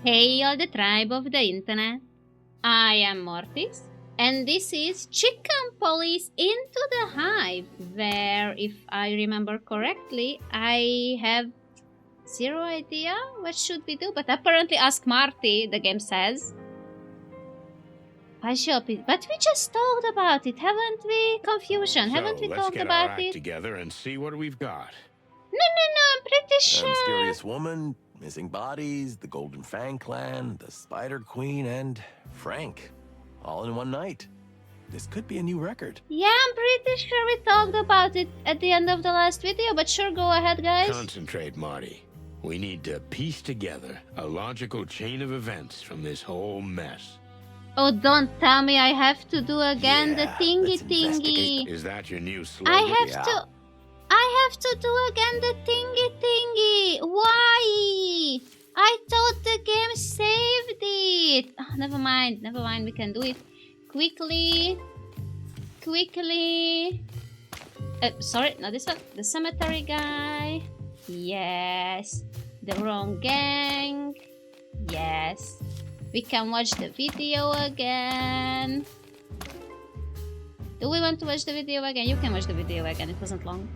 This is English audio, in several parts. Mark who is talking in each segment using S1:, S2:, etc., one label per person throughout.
S1: Hail the tribe of the internet. I am Mortis, and this is ChickenPolice into the HIVE, where, if I remember correctly, I have zero idea what should we do, but apparently ask Marty, the game says. But we just talked about it, haven't we? Confusion, haven't we talked about it?
S2: Let's get our act together and see what we've got.
S1: No, I'm pretty sure.
S3: A mysterious woman, missing bodies, the Golden Fang clan, the Spider Queen, and Frank. All in one night. This could be a new record.
S1: Yeah, I'm pretty sure we talked about it at the end of the last video, but sure, go ahead, guys.
S2: Concentrate, Marty. We need to piece together a logical chain of events from this whole mess.
S1: Oh, don't tell me I have to do again the thingy.
S2: Is that your new slogan?
S1: I have to do again the thingy. Why? I thought the game saved it. Oh, never mind, we can do it. Quickly. Sorry, not this one. The cemetery guy. Yes. The wrong gang. Yes. We can watch the video again. Do we want to watch the video again? You can watch the video again, it wasn't long.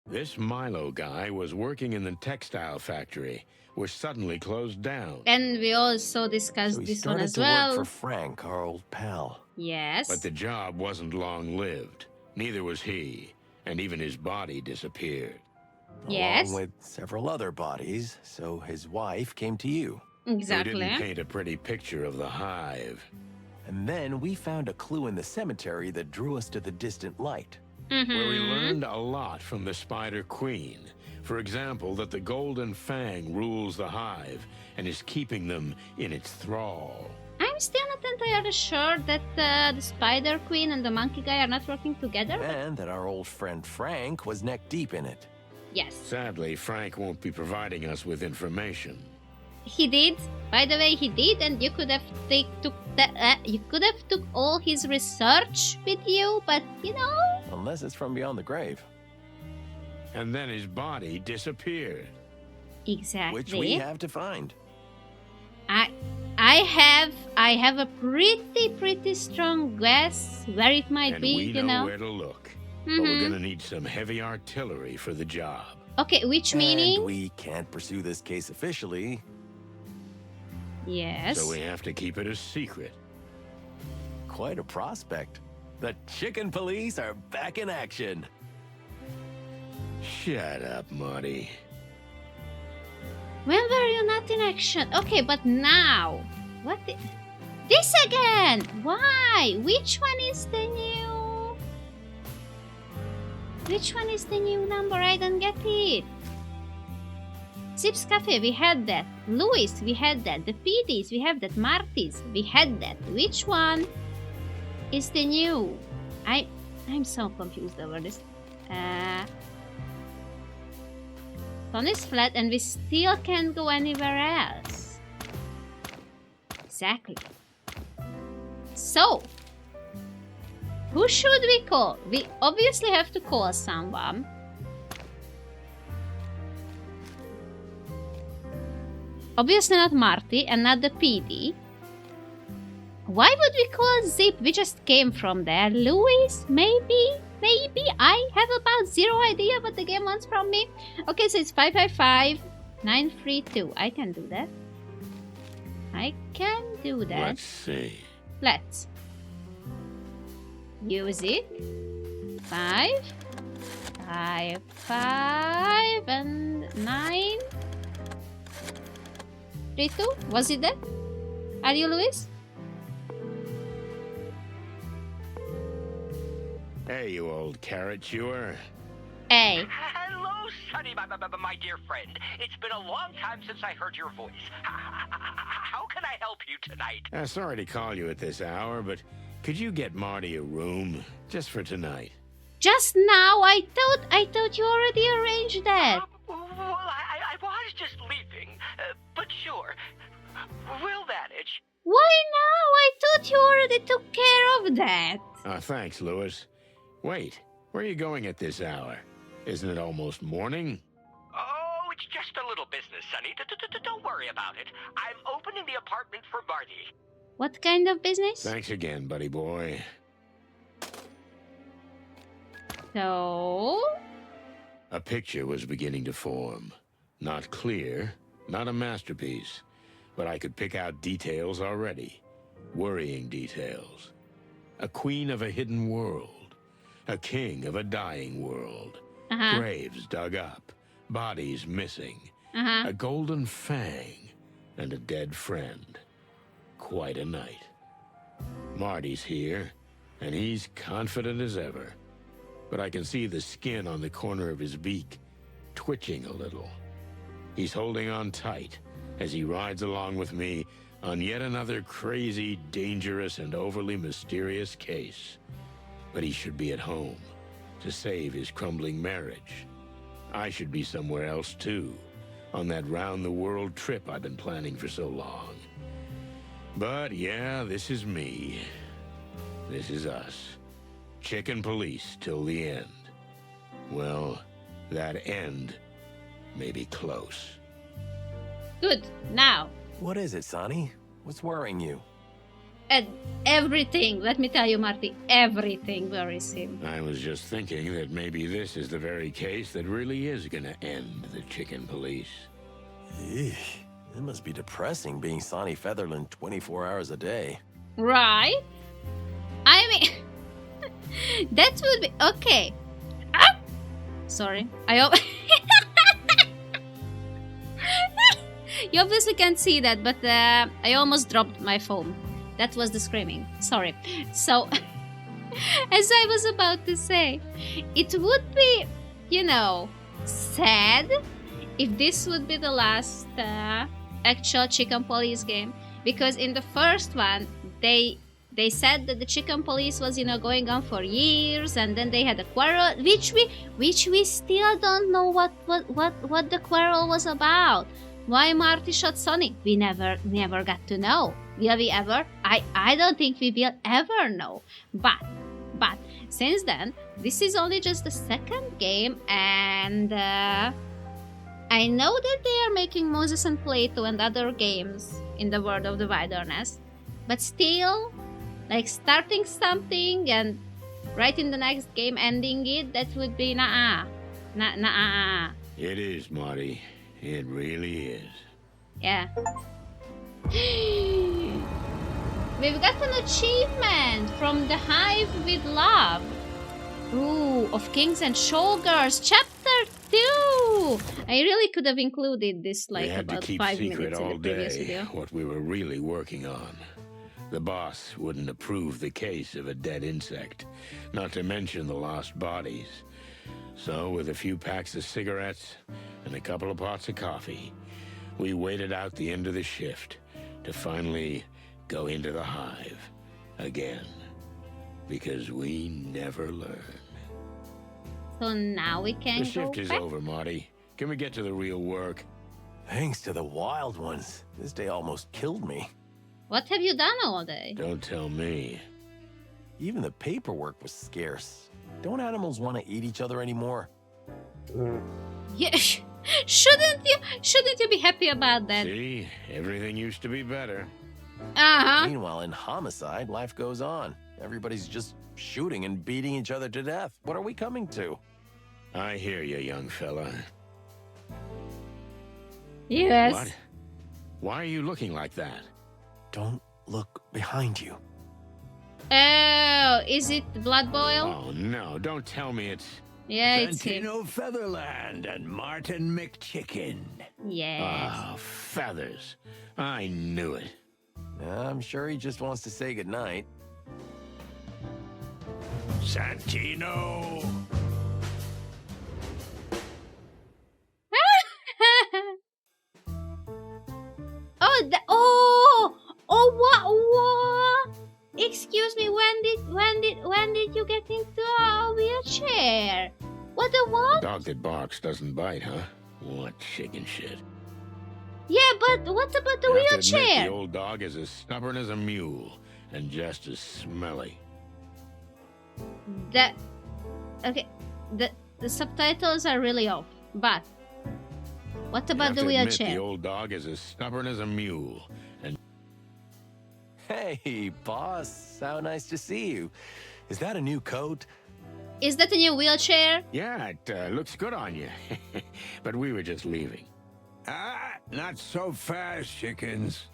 S2: This Milo guy was working in the textile factory, which suddenly closed down.
S1: And we also discussed this one as well.
S3: Work for Frank, our old pal.
S1: Yes.
S2: But the job wasn't long-lived. Neither was he, and even his body disappeared.
S1: Yes.
S3: Along with several other bodies, so his wife came to you.
S1: Exactly.
S2: Who didn't paint a pretty picture of the hive.
S3: And then we found a clue in the cemetery that drew us to the distant light.
S2: Where we learned a lot from the Spider Queen. For example, that the Golden Fang rules the hive and is keeping them in its thrall.
S1: I'm still not entirely sure that the Spider Queen and the Monkey Guy are not working together.
S3: And that our old friend Frank was neck deep in it.
S1: Yes.
S2: Sadly, Frank won't be providing us with information.
S1: He did. By the way, he did, and you could have took all his research with you, but you know.
S3: Unless it's from beyond the grave.
S2: And then his body disappeared.
S1: Exactly.
S3: Which we have to find.
S1: I have a pretty strong guess where it might be,
S2: you know.
S1: And we know
S2: where to look. But we're gonna need some heavy artillery for the job.
S1: Okay, which meaning?
S3: And we can't pursue this case officially.
S1: Yes.
S2: So we have to keep it a secret.
S3: Quite a prospect. The ChickenPolice are back in action.
S2: Shut up, Marty.
S1: When were you not in action? Okay, but now. What? This again? Why? Which one is the new? Which one is the new number? I don't get it. Zips Cafe, we had that. Louis, we had that. The PDs, we have that. Marty's, we had that. Which one is the new? I'm so confused over this. Tony's flat and we still can't go anywhere else. Exactly. So, who should we call? We obviously have to call someone. Obviously not Marty and not the PD. Why would we call Zip? We just came from there. Louis? Maybe? I have about zero idea what the game wants from me. Okay, so it's 555-932. I can do that.
S2: Let's see.
S1: Let's use it. 5, 5, 5, and 9. 3, 2. Was it that? Are you Louis?
S2: Hey, you old carrot chewer.
S1: Hey.
S4: Hello, Sonny, my dear friend. It's been a long time since I heard your voice. How can I help you tonight?
S2: Sorry to call you at this hour, but could you get Marty a room just for tonight?
S1: Just now? I thought you already arranged that.
S4: Well, I was just leaving, but sure. We'll manage.
S1: Why now? I thought you already took care of that.
S2: Thanks, Lewis. Wait, where are you going at this hour? Isn't it almost morning?
S4: Oh, it's just a little business, Sonny. Don't worry about it. I'm opening the apartment for Marty.
S1: What kind of business?
S2: Thanks again, buddy boy.
S1: So...
S2: A picture was beginning to form. Not clear, not a masterpiece, but I could pick out details already. Worrying details. A queen of a hidden world. A king of a dying world. Graves dug up. Bodies missing. A golden fang. And a dead friend. Quite a night. Marty's here, and he's confident as ever. But I can see the skin on the corner of his beak twitching a little. He's holding on tight as he rides along with me on yet another crazy, dangerous, and overly mysterious case. But he should be at home to save his crumbling marriage. I should be somewhere else too, on that round-the-world trip I've been planning for so long. But yeah, this is me. This is us. ChickenPolice till the end. Well, that end may be close.
S1: Good. Now.
S3: What is it, Sonny? What's worrying you?
S1: Everything. Let me tell you, Marty. Everything worries him.
S2: I was just thinking that maybe this is the very case that really is gonna end the ChickenPolice.
S3: Eesh, it must be depressing being Sonny Featherland 24 hours a day.
S1: Right? I mean... that would be... Okay. Ah! Sorry. You obviously can't see that, but I almost dropped my phone. That was the screaming. Sorry. So, as I was about to say, it would be, you know, sad if this would be the last actual ChickenPolice game. Because in the first one, they said that the ChickenPolice was, you know, going on for years, and then they had a quarrel, which we still don't know what the quarrel was about. Why Marty shot Sonny? We never got to know. Will we ever? I don't think we will ever know. But since then, this is only just the second game, and I know that they are making Moses and Plato and other games in the world of the wilderness, but still, like starting something and right in the next game ending it, that would be nah.
S2: It is, Marty. It really is.
S1: Yeah. We've got an achievement from the Hive with Love. Ooh, of Kings and Showgirls, Chapter 2! I really could have included this like about 5 minutes in the previous video.
S2: What we were really working on. The boss wouldn't approve the case of a dead insect, not to mention the lost bodies. So, with a few packs of cigarettes and a couple of pots of coffee, we waited out the end of the shift to finally go into the Hive again. Because we never learn.
S1: So now we can
S2: go back? The shift is
S1: back?
S2: over, Marty. Can we get to the real work?
S3: Thanks to the wild ones. This day almost killed me.
S1: What have you done all day?
S2: Don't tell me.
S3: Even the paperwork was scarce. Don't animals want to eat each other anymore?
S1: Yeah, shouldn't you be happy about that?
S2: See, everything used to be better.
S3: Meanwhile, in homicide, life goes on. Everybody's just shooting and beating each other to death. What are we coming to?
S2: I hear you, young fella.
S1: Yes.
S2: What? Why are you looking like that?
S3: Don't look behind you.
S1: Oh, is it Blood Boil?
S2: Oh, no, don't tell me it's...
S1: Yeah, it's him.
S5: Santino Featherland and Martin McChicken.
S1: Yes.
S2: Oh, feathers. I knew it.
S3: I'm sure he just wants to say goodnight.
S5: Santino!
S1: What? Excuse me, when did you get into a wheelchair? What the what?
S2: Dog that barks doesn't bite, huh? What chicken shit.
S1: Yeah, but what about the
S2: I have to admit,
S1: wheelchair?
S2: the old dog is as stubborn as a mule and just as smelly.
S1: That okay, the subtitles are really off. But what
S2: I
S1: about
S2: have
S1: the
S2: to admit,
S1: wheelchair?
S2: the old dog is as stubborn as a mule and
S3: Hey, boss. How nice to see you. Is that a new coat?
S1: Is that a new wheelchair?
S2: yeah, it looks good on you. But we were just leaving.
S5: Ah, not so fast, chickens.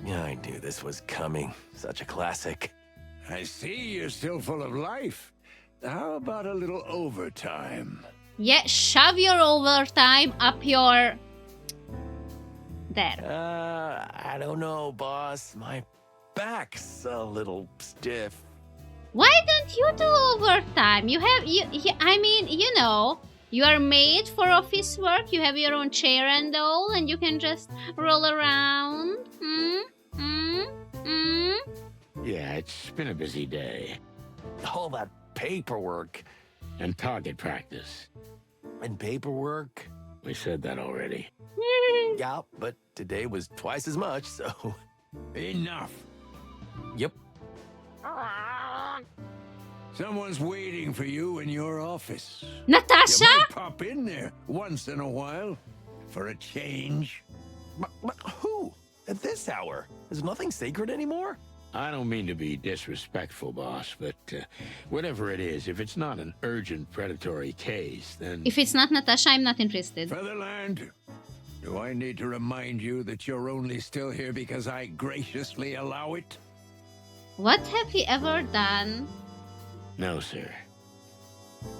S3: Yeah, I knew this was coming. Such a classic.
S5: I see you're still full of life. How about a little overtime?
S1: Yeah, shove your overtime up your... There.
S3: I don't know, boss. My back's a little stiff.
S1: Why don't you do overtime? I mean, you know, you are made for office work. You have your own chair and all, and you can just roll around.
S2: Yeah, it's been a busy day.
S3: All that paperwork.
S2: And target practice.
S3: And paperwork?
S2: We said that already.
S3: Yeah, but today was twice as much, so...
S5: Enough.
S3: Yep.
S5: Someone's waiting for you in your office.
S1: Natasha?
S5: You might pop in there once in a while for a change.
S3: But who? At this hour? Is nothing sacred anymore?
S2: I don't mean to be disrespectful, boss, but whatever it is, if it's not an urgent predatory case, then...
S1: If it's not Natasha, I'm not interested.
S5: Featherland, do I need to remind you that you're only still here because I graciously allow it?
S1: What have he ever done
S2: No, sir.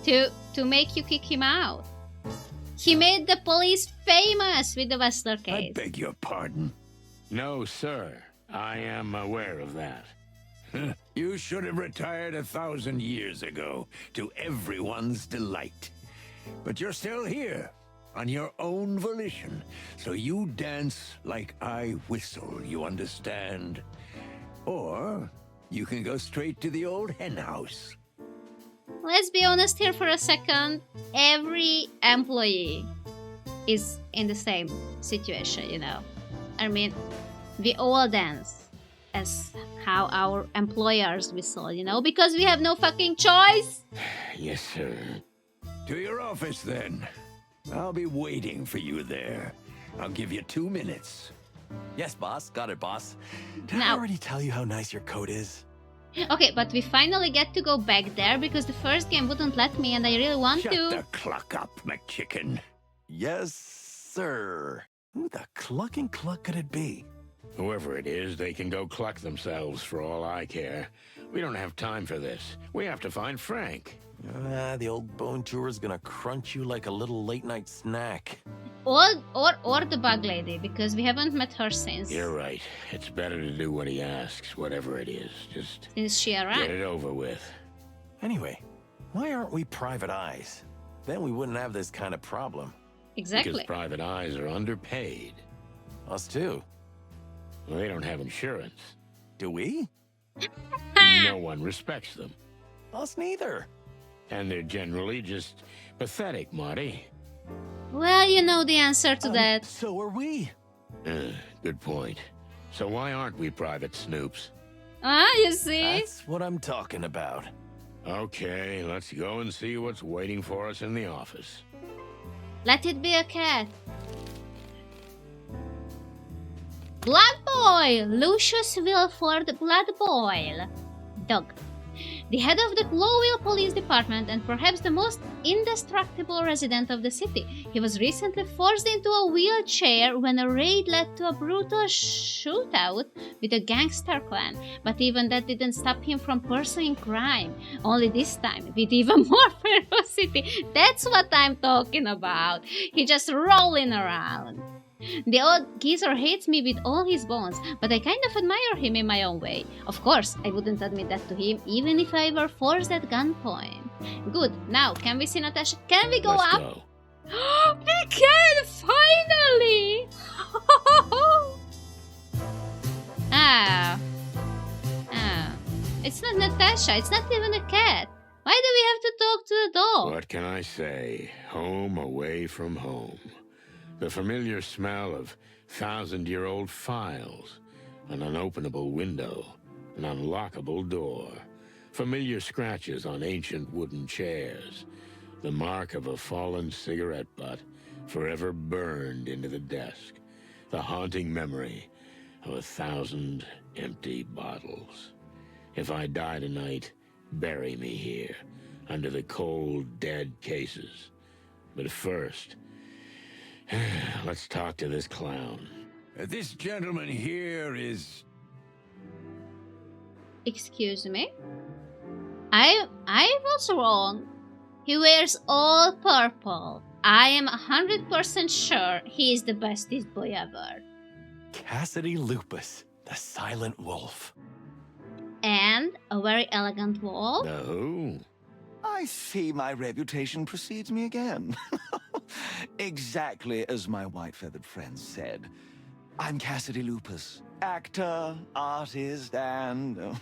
S1: to make you kick him out? He made the police famous with the Wessler
S5: I
S1: case.
S5: beg your pardon.
S2: No, sir. I am aware of that.
S5: You should have retired 1,000 years ago, to everyone's delight. But you're still here, on your own volition, so you dance like I whistle, you understand? Or you can go straight to the old hen house.
S1: Let's be honest here for a second. Every employee is in the same situation, you know. I mean, we all dance as how our employers whistle, you know, because we have no fucking choice.
S2: Yes, sir.
S5: To your office, then. I'll be waiting for you there. I'll give you 2 minutes.
S3: Yes, boss. Got it, boss. Did I
S1: Now-
S3: already tell you how nice your coat is?
S1: Okay, but we finally get to go back there because the first game wouldn't let me and I really want
S5: Shut
S1: to.
S5: the clock up, McChicken.
S3: Yes, sir. Who the clucking cluck could it be?
S2: Whoever it is, they can go cluck themselves for all I care. We don't have time for this. We have to find Frank.
S3: The old bone chewer's gonna crunch you like a little late-night snack.
S1: Or the bug lady, because we haven't met her since
S2: You're right. It's better to do what he asks, whatever it is. Just
S1: she
S2: get
S1: arrived.
S2: it over with.
S3: Anyway, why aren't we private eyes? Then we wouldn't have this kind of problem.
S1: Exactly.
S2: Because private eyes are underpaid.
S3: Us too.
S2: Well, they don't have insurance.
S3: Do we?
S2: No one respects them.
S3: Us neither.
S2: And they're generally just pathetic, Marty.
S1: Well, you know the answer to that.
S3: So are we.
S2: Good point. So why aren't we private snoops?
S1: Ah, you see?
S3: That's what I'm talking about.
S2: Okay, let's go and see what's waiting for us in the office.
S1: Let it be a cat. Blood Boil! Lucius Wilford Blood Boil. Dog. The head of the Glowville Police Department and perhaps the most indestructible resident of the city. He was recently forced into a wheelchair when a raid led to a brutal shootout with a gangster clan. But even that didn't stop him from pursuing crime. Only this time with even more ferocity. That's what I'm talking about. He just rolling around. The old geezer hates me with all his bones, but I kind of admire him in my own way. Of course, I wouldn't admit that to him, even if I were forced at gunpoint. Good, now, can we see Natasha? Can we go
S2: Let's
S1: up?
S2: go.
S1: We can, finally! It's not Natasha, it's not even a cat. Why do we have to talk to the dog?
S2: What can I say? Home away from home. The familiar smell of thousand-year-old files, an unopenable window, an unlockable door, familiar scratches on ancient wooden chairs, the mark of a fallen cigarette butt forever burned into the desk, the haunting memory of 1,000 empty bottles. If I die tonight, bury me here, under the cold, dead cases. But first, let's talk to this clown.
S5: This gentleman here is...
S1: Excuse me? I was wrong. He wears all purple. I am 100% sure he is the bestest boy ever.
S3: Cassidy Lupus, the Silent Wolf.
S1: And a very elegant wall.
S2: The who?
S6: I see my reputation precedes me again. Exactly as my white-feathered friends said. I'm Cassidy Lupus, actor, artist, and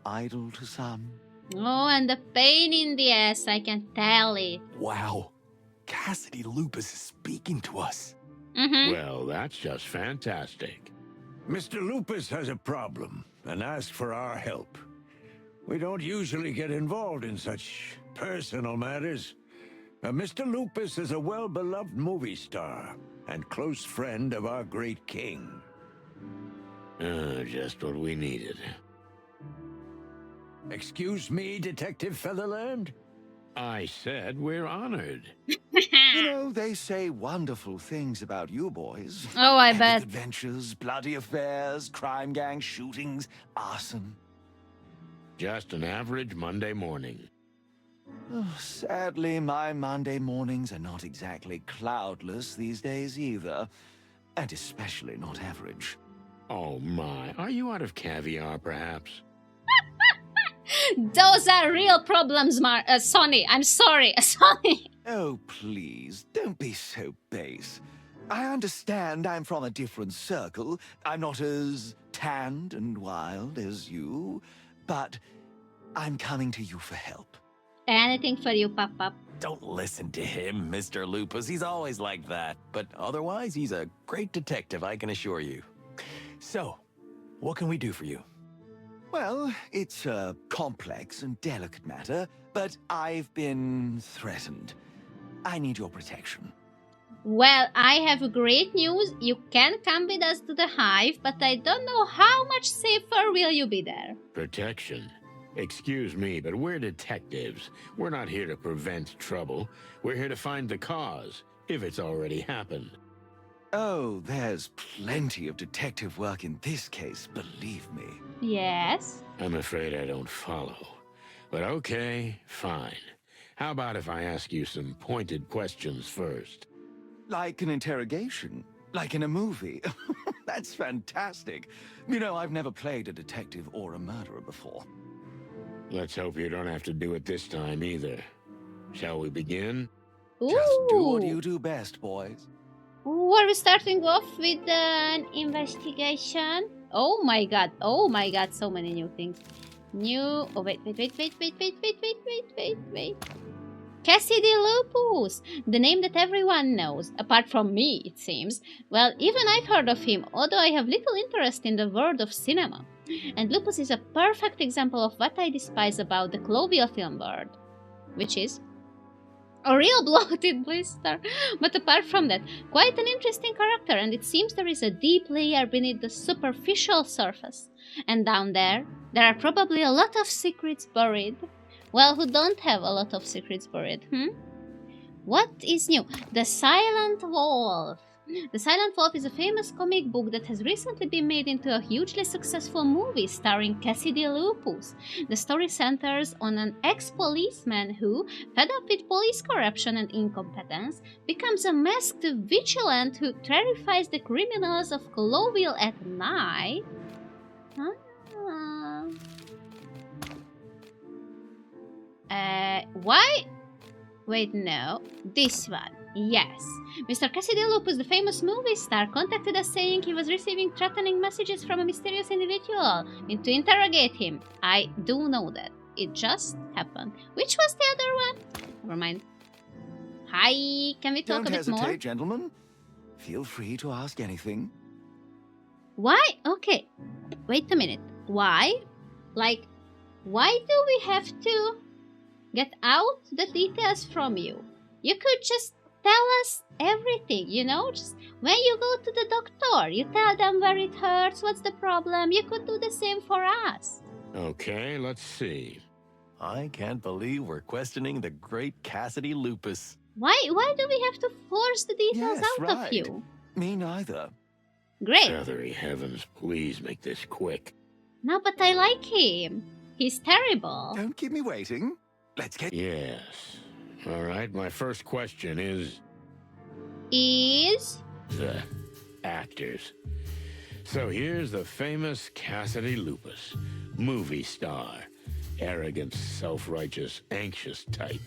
S6: idol to some.
S1: Oh, and the pain in the ass, I can tell it.
S3: Wow. Cassidy Lupus is speaking to us.
S2: Well, that's just fantastic.
S5: Mr. Lupus has a problem and asked for our help. We don't usually get involved in such personal matters. Mr. Lupus is a well-beloved movie star and close friend of our great king.
S2: Just what we needed.
S5: Excuse me, Detective Featherland?
S2: I said we're honored.
S6: You know, they say wonderful things about you boys.
S1: Oh, I
S6: Epic
S1: bet.
S6: adventures, bloody affairs, crime gang shootings, arson.
S2: Just an average Monday morning.
S6: Oh, sadly, my Monday mornings are not exactly cloudless these days either. And especially not average.
S2: Oh my, are you out of caviar perhaps?
S1: Those are real problems, Sonny. I'm sorry, Sonny.
S6: Oh, please, don't be so base. I understand I'm from a different circle. I'm not as tanned and wild as you, but I'm coming to you for help.
S1: Anything for you, Pop-Pop.
S3: Don't listen to him, Mr. Lupus. He's always like that. But otherwise, he's a great detective, I can assure you. So, what can we do for you?
S6: Well, it's a complex and delicate matter, but I've been threatened. I need your protection.
S1: Well, I have great news. You can come with us to the Hive, but I don't know how much safer will you be there.
S2: Protection? Excuse me, but we're detectives. We're not here to prevent trouble. We're here to find the cause, if it's already happened.
S6: Oh, there's plenty of detective work in this case, believe me.
S1: Yes.
S2: I'm afraid I don't follow. But okay, fine. How about if I ask you some pointed questions first?
S6: Like an interrogation, like in a movie. That's fantastic. You know, I've never played a detective or a murderer before.
S2: Let's hope you don't have to do it this time either. Shall we begin?
S6: Just do what
S1: Ooh.
S6: you do best, boys.
S1: Are we starting off with an investigation? Oh my god, so many new things. Oh, wait. Cassidy Lupus, the name that everyone knows, apart from me, it seems. Well, even I've heard of him, although I have little interest in the world of cinema. And Lupus is a perfect example of what I despise about the Clovia film world, which is a real bloated blister. But apart from that, quite an interesting character, and it seems there is a deep layer beneath the superficial surface. And down there are probably a lot of secrets buried. Well, who don't have a lot of secrets buried, What is new? The Silent Wolf. The Silent Wolf is a famous comic book that has recently been made into a hugely successful movie starring Cassidy Lupus. The story centers on an ex-policeman who, fed up with police corruption and incompetence, becomes a masked vigilant who terrifies the criminals of Cloville at night. Why? Wait, no. This one. Yes. Mr. Cassidy Lupus, the famous movie star, contacted us saying he was receiving threatening messages from a mysterious individual to interrogate him. I do know that. It just happened. Which was the other one? Never mind. Hi, can we talk
S6: Don't
S1: a bit more?
S6: hesitate, gentlemen. Feel free to ask anything.
S1: Why? Okay, wait a minute. Why? Like, why do we have to get out the details from you? You could just tell us everything, you know? Just when you go to the doctor, you tell them where it hurts, what's the problem. You could do the same for us.
S2: Okay, let's see.
S3: I can't believe we're questioning the great Cassidy Lupus.
S1: Why do we have to force the details
S6: Yes,
S1: out of
S6: right.
S1: you?
S6: Me neither.
S1: Great.
S2: Feathery heavens, please make this quick.
S1: No, but I like him. He's terrible.
S6: Don't keep me waiting. Let's get...
S2: Yes. All right, my first question is
S1: Is...
S2: the actors. So here's the famous Cassidy Lupus, movie star. Arrogant, self-righteous, anxious type.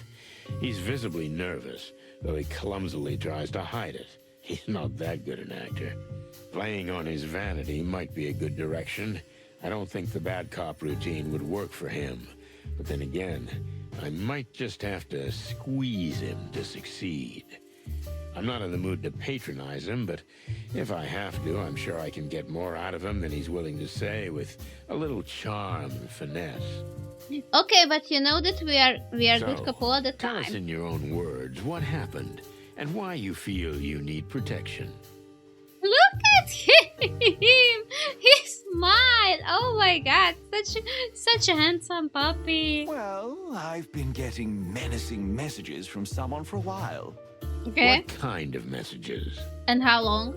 S2: He's visibly nervous, though he clumsily tries to hide it. He's not that good an actor. Playing on his vanity might be a good direction. I don't think the bad cop routine would work for him. But then again, I might just have to squeeze him to succeed. I'm not in the mood to patronize him, but if I have to, I'm sure I can get more out of him than he's willing to say with a little charm and finesse.
S1: Okay, but you know that we are
S2: So,
S1: good couple all the
S2: tell us
S1: time.
S2: in your own words what happened and why you feel you need protection.
S1: Look at him! He smiled! Oh my god, such a handsome puppy.
S6: Well, I've been getting menacing messages from someone for a while.
S1: Okay,
S2: What kind of messages?
S1: and how long?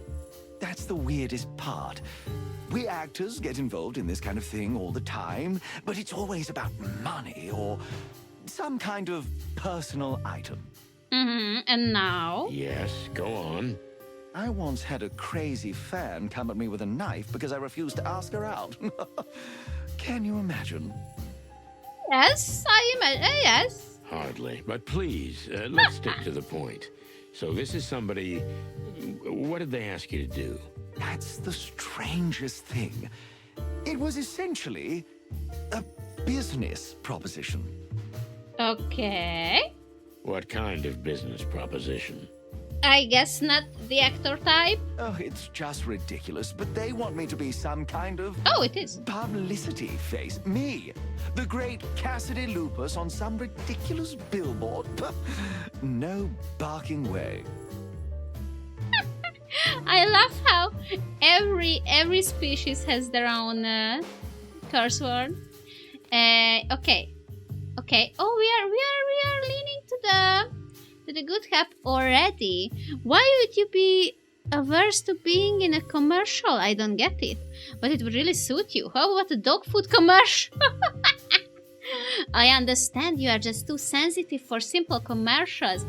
S6: That's the weirdest part. We actors get involved in this kind of thing all the time, but it's always about money or some kind of personal item.
S1: And now?
S2: Yes, go on.
S6: I once had a crazy fan come at me with a knife because I refused to ask her out. Can you imagine?
S1: Yes, I imagine. Yes.
S2: Hardly. But please, let's stick to the point. So this is somebody... What did they ask you to do?
S6: That's the strangest thing. It was essentially a business proposition.
S1: Okay.
S2: What kind of business proposition?
S1: I guess not the actor type.
S6: Oh, it's just ridiculous, but they want me to be some kind of
S1: Oh, it is.
S6: publicity face. Me, the great Cassidy Lupus on some ridiculous billboard. No barking way.
S1: I love how every species has their own curse word. Okay. Oh, we are leaning to the good cop already. Why would you be averse to being in a commercial? I don't get it. But it would really suit you. How about a dog food commercial? I understand you are just too sensitive for simple commercials.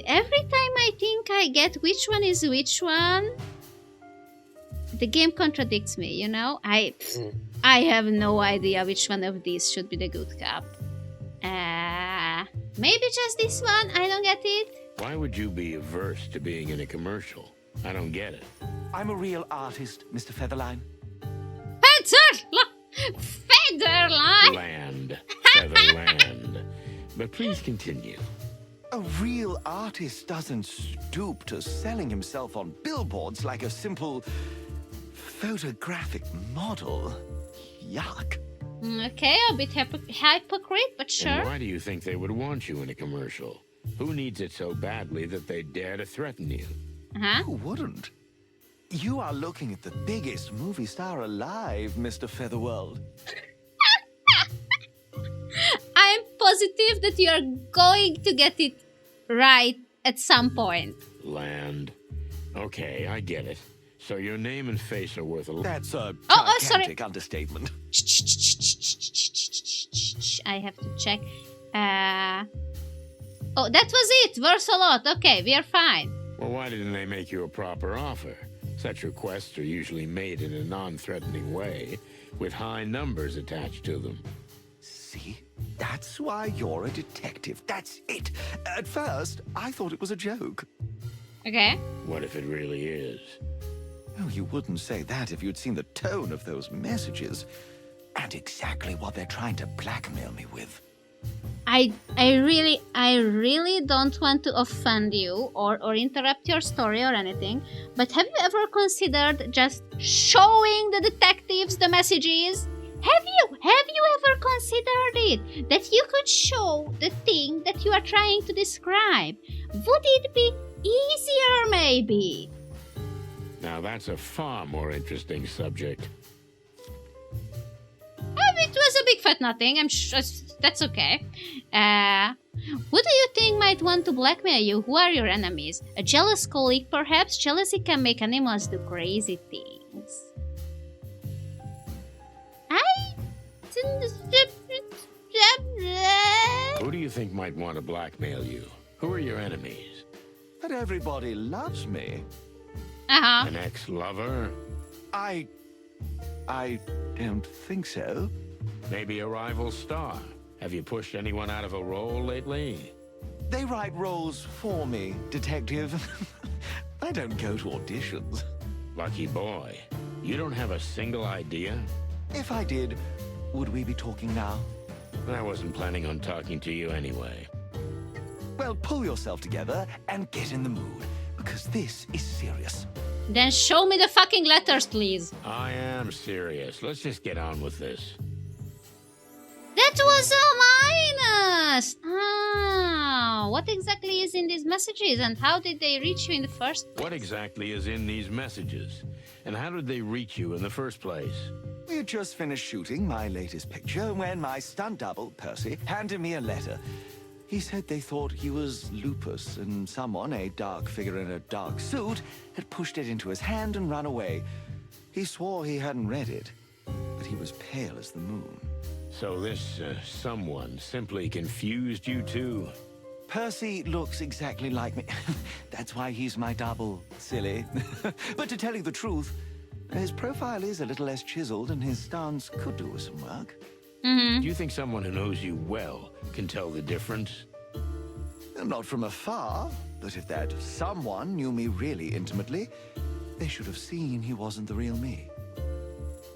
S1: Every time I think I get which one is which one, the game contradicts me, you know? I have no idea which one of these should be the good cop. Maybe just this one, I don't get it.
S2: Why would you be averse to being in a commercial? I don't get it.
S6: I'm a real artist, Mr. Featherline.
S1: Featherline!
S2: Land. Featherland. But please continue.
S6: A real artist doesn't stoop to selling himself on billboards like a simple photographic model. Yuck.
S1: Okay, a bit hypocrite, but
S2: And
S1: sure.
S2: why do you think they would want you in a commercial? Who needs it so badly that they dare to threaten you?
S1: Uh-huh.
S6: Who wouldn't? You are looking at the biggest movie star alive, Mr. Featherworld.
S1: I'm positive that you are going to get it right at some point.
S2: Land. Okay, I get it. So your name and face are worth a lot.
S6: That's a
S1: Oh, sorry.
S6: gigantic understatement.
S1: I have to check. Oh, that was it. Worth a lot. Okay, we are fine.
S2: Well, why didn't they make you a proper offer? Such requests are usually made in a non-threatening way, with high numbers attached to them.
S6: See? That's why you're a detective. That's it. At first, I thought it was a joke.
S1: Okay.
S2: What if it really is?
S6: Oh, you wouldn't say that if you'd seen the tone of those messages. And exactly what they're trying to blackmail me with.
S1: I really don't want to offend you or interrupt your story or anything, but have you ever considered just showing the detectives the messages? Have you ever considered it? That you could show the thing that you are trying to describe? Would it be easier, maybe?
S2: Now that's a far more interesting subject.
S1: It was a big fat nothing. I'm sure that's okay. Who do you think might want to blackmail you? Who are your enemies? A jealous colleague, perhaps? Jealousy can make animals do crazy things.
S2: Who do you think might want to blackmail you? Who are your enemies?
S6: But everybody loves me.
S2: An ex-lover?
S6: I don't think so.
S2: Maybe a rival star? Have you pushed anyone out of a role lately?
S6: They write roles for me, detective. I don't go to auditions.
S2: Lucky boy. You don't have a single idea?
S6: If I did, would we be talking now?
S2: I wasn't planning on talking to you anyway.
S6: Well, pull yourself together and get in the mood, because this is serious.
S1: Then show me the fucking letters, please.
S2: I am serious. Let's just get on with this.
S1: That was a minus! What exactly is in these messages and how did they reach you in the first place?
S2: What exactly is in these messages? And how did they reach you in the first place?
S6: We had just finished shooting my latest picture when my stunt double, Percy, handed me a letter. He said they thought he was Lupus and someone, a dark figure in a dark suit, had pushed it into his hand and run away. He swore he hadn't read it, but he was pale as the moon.
S2: So this someone simply confused you two?
S6: Percy looks exactly like me. That's why he's my double, silly. But to tell you the truth, his profile is a little less chiseled and his stance could do with some work.
S2: Do you think someone who knows you well can tell the difference?
S6: Not from afar, but if that someone knew me really intimately, they should have seen he wasn't the real me.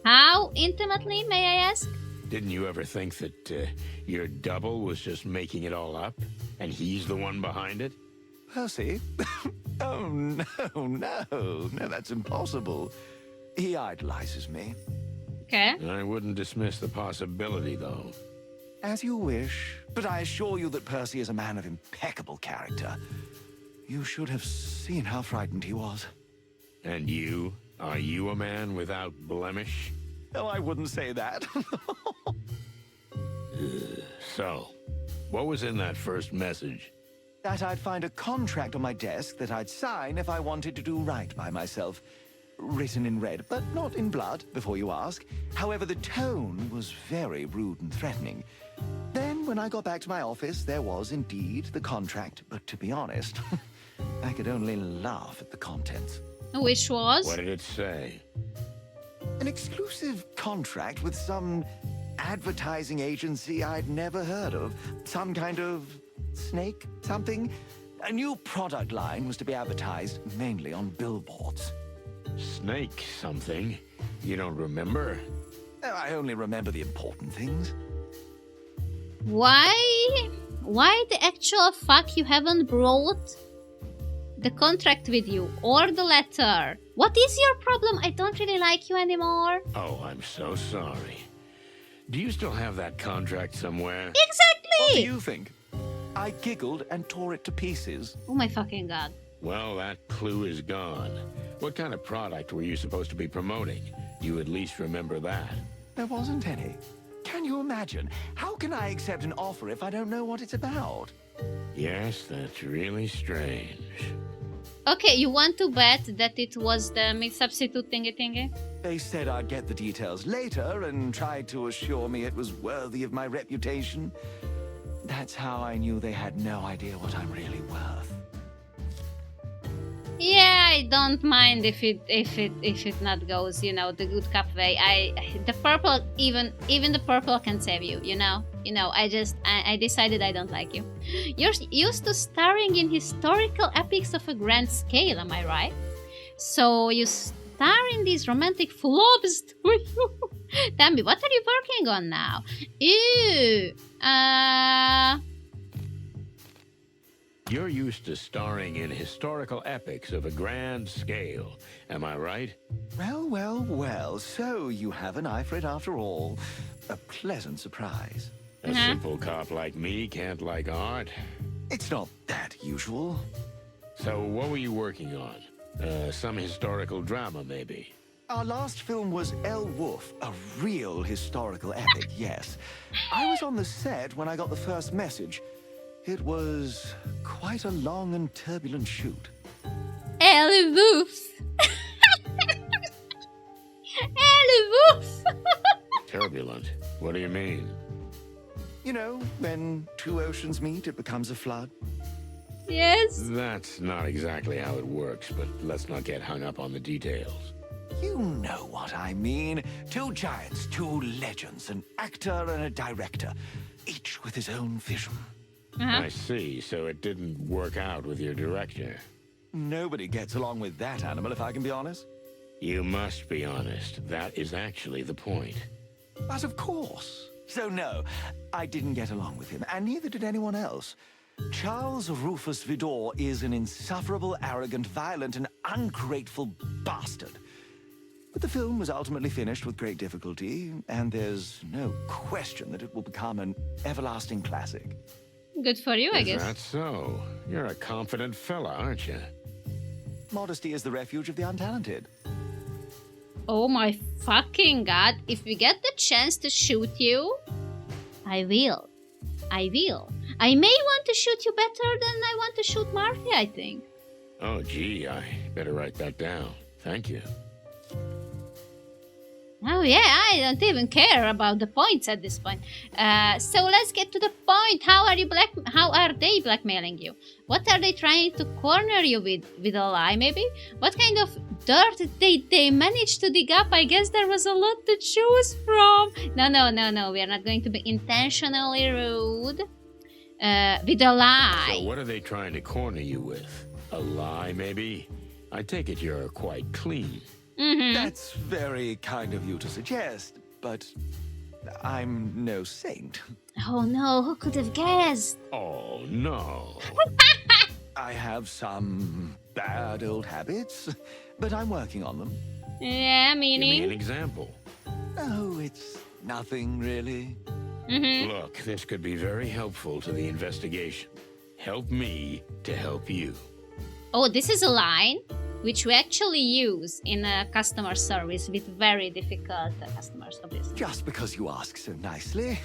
S1: How intimately, may I ask?
S2: Didn't you ever think that your double was just making it all up, and he's the one behind it?
S6: Percy? Oh, no, that's impossible. He idolizes me.
S1: Okay.
S2: I wouldn't dismiss the possibility, though.
S6: As you wish, but I assure you that Percy is a man of impeccable character. You should have seen how frightened he was.
S2: And you? Are you a man without blemish?
S6: Oh, I wouldn't say that.
S2: So, what was in that first message?
S6: That I'd find a contract on my desk that I'd sign if I wanted to do right by myself. Written in red, but not in blood, before you ask. However, the tone was very rude and threatening. Then, when I got back to my office, there was indeed the contract, but to be honest, I could only laugh at the contents.
S1: Which was?
S2: What did it say?
S6: An exclusive contract with some advertising agency I'd never heard of. Some kind of snake, something. A new product line was to be advertised mainly on billboards.
S2: Snake something? You don't remember?
S6: I only remember the important things.
S1: Why the actual fuck you haven't brought the contract with you or the letter? What is your problem? I don't really like you anymore.
S2: Oh, I'm so sorry. Do you still have that contract somewhere?
S6: What do
S1: Exactly!
S6: you think? I giggled and tore it to pieces.
S1: Oh my fucking god.
S2: Well, that clue is gone. What kind of product were you supposed to be promoting? You at least remember that.
S6: There wasn't any. Can you imagine? How can I accept an offer if I don't know what it's about?
S2: Yes, that's really strange.
S1: Okay, you want to bet that it was the meat substitute thingy?
S6: They said I'd get the details later and tried to assure me it was worthy of my reputation. That's how I knew they had no idea what I'm really worth.
S1: Yeah, I don't mind if it not goes, you know, the good cop way. The purple, even the purple can save you, you know. I decided I don't like you. You're used to starring in historical epics of a grand scale, am I right? So you star in these romantic flops. Tell me, what are you working on now? Ew.
S2: You're used to starring in historical epics of a grand scale. Am I right?
S6: Well, well, well, so you have an eye for it after all. A pleasant surprise.
S2: A simple cop like me can't like art.
S6: It's not that usual.
S2: So what were you working on? Some historical drama, maybe?
S6: Our last film was El Wolf, a real historical epic, yes. I was on the set when I got the first message. It was quite a long and turbulent shoot.
S1: Elle Wolf. Elle Wolf.
S2: Turbulent? What do you mean?
S6: You know, when two oceans meet, it becomes a flood.
S1: Yes.
S2: That's not exactly how it works, but let's not get hung up on the details.
S6: You know what I mean. Two giants, two legends, an actor and a director, each with his own vision.
S2: I see, so it didn't work out with your director.
S6: Nobody gets along with that animal, if I can be honest.
S2: You must be honest. That is actually the point.
S6: But of course. So no, I didn't get along with him, and neither did anyone else. Charles Rufus Vidor is an insufferable, arrogant, violent, and ungrateful bastard. But the film was ultimately finished with great difficulty, and there's no question that it will become an everlasting classic.
S1: Good for you, I
S2: Is
S1: guess.
S2: that so? You're a confident fella, aren't you?
S6: Modesty is the refuge of the untalented.
S1: Oh my fucking god. If we get the chance to shoot you, I will. I will. I may want to shoot you better than I want to shoot Marty, I think.
S2: Oh, gee, I better write that down. Thank you.
S1: Oh yeah, I don't even care about the points at this point. So let's get to the point. How are they blackmailing you? What are they trying to corner you with a lie, maybe? What kind of dirt did they manage to dig up? I guess there was a lot to choose from. No. We are not going to be intentionally rude. With a lie.
S2: So what are they trying to corner you with? A lie, maybe? I take it you're quite clean.
S6: That's very kind of you to suggest, but I'm no saint.
S1: Oh no, who could have guessed?
S2: Oh, no.
S6: I have some bad old habits, but I'm working on them.
S1: Yeah,
S2: Give me an
S1: meaning?
S2: example.
S6: Oh, it's nothing really.
S2: Look, this could be very helpful to the investigation. Help me to help you.
S1: Oh, this is a line which we actually use in customer service with very difficult customers, obviously.
S6: Just because you ask so nicely.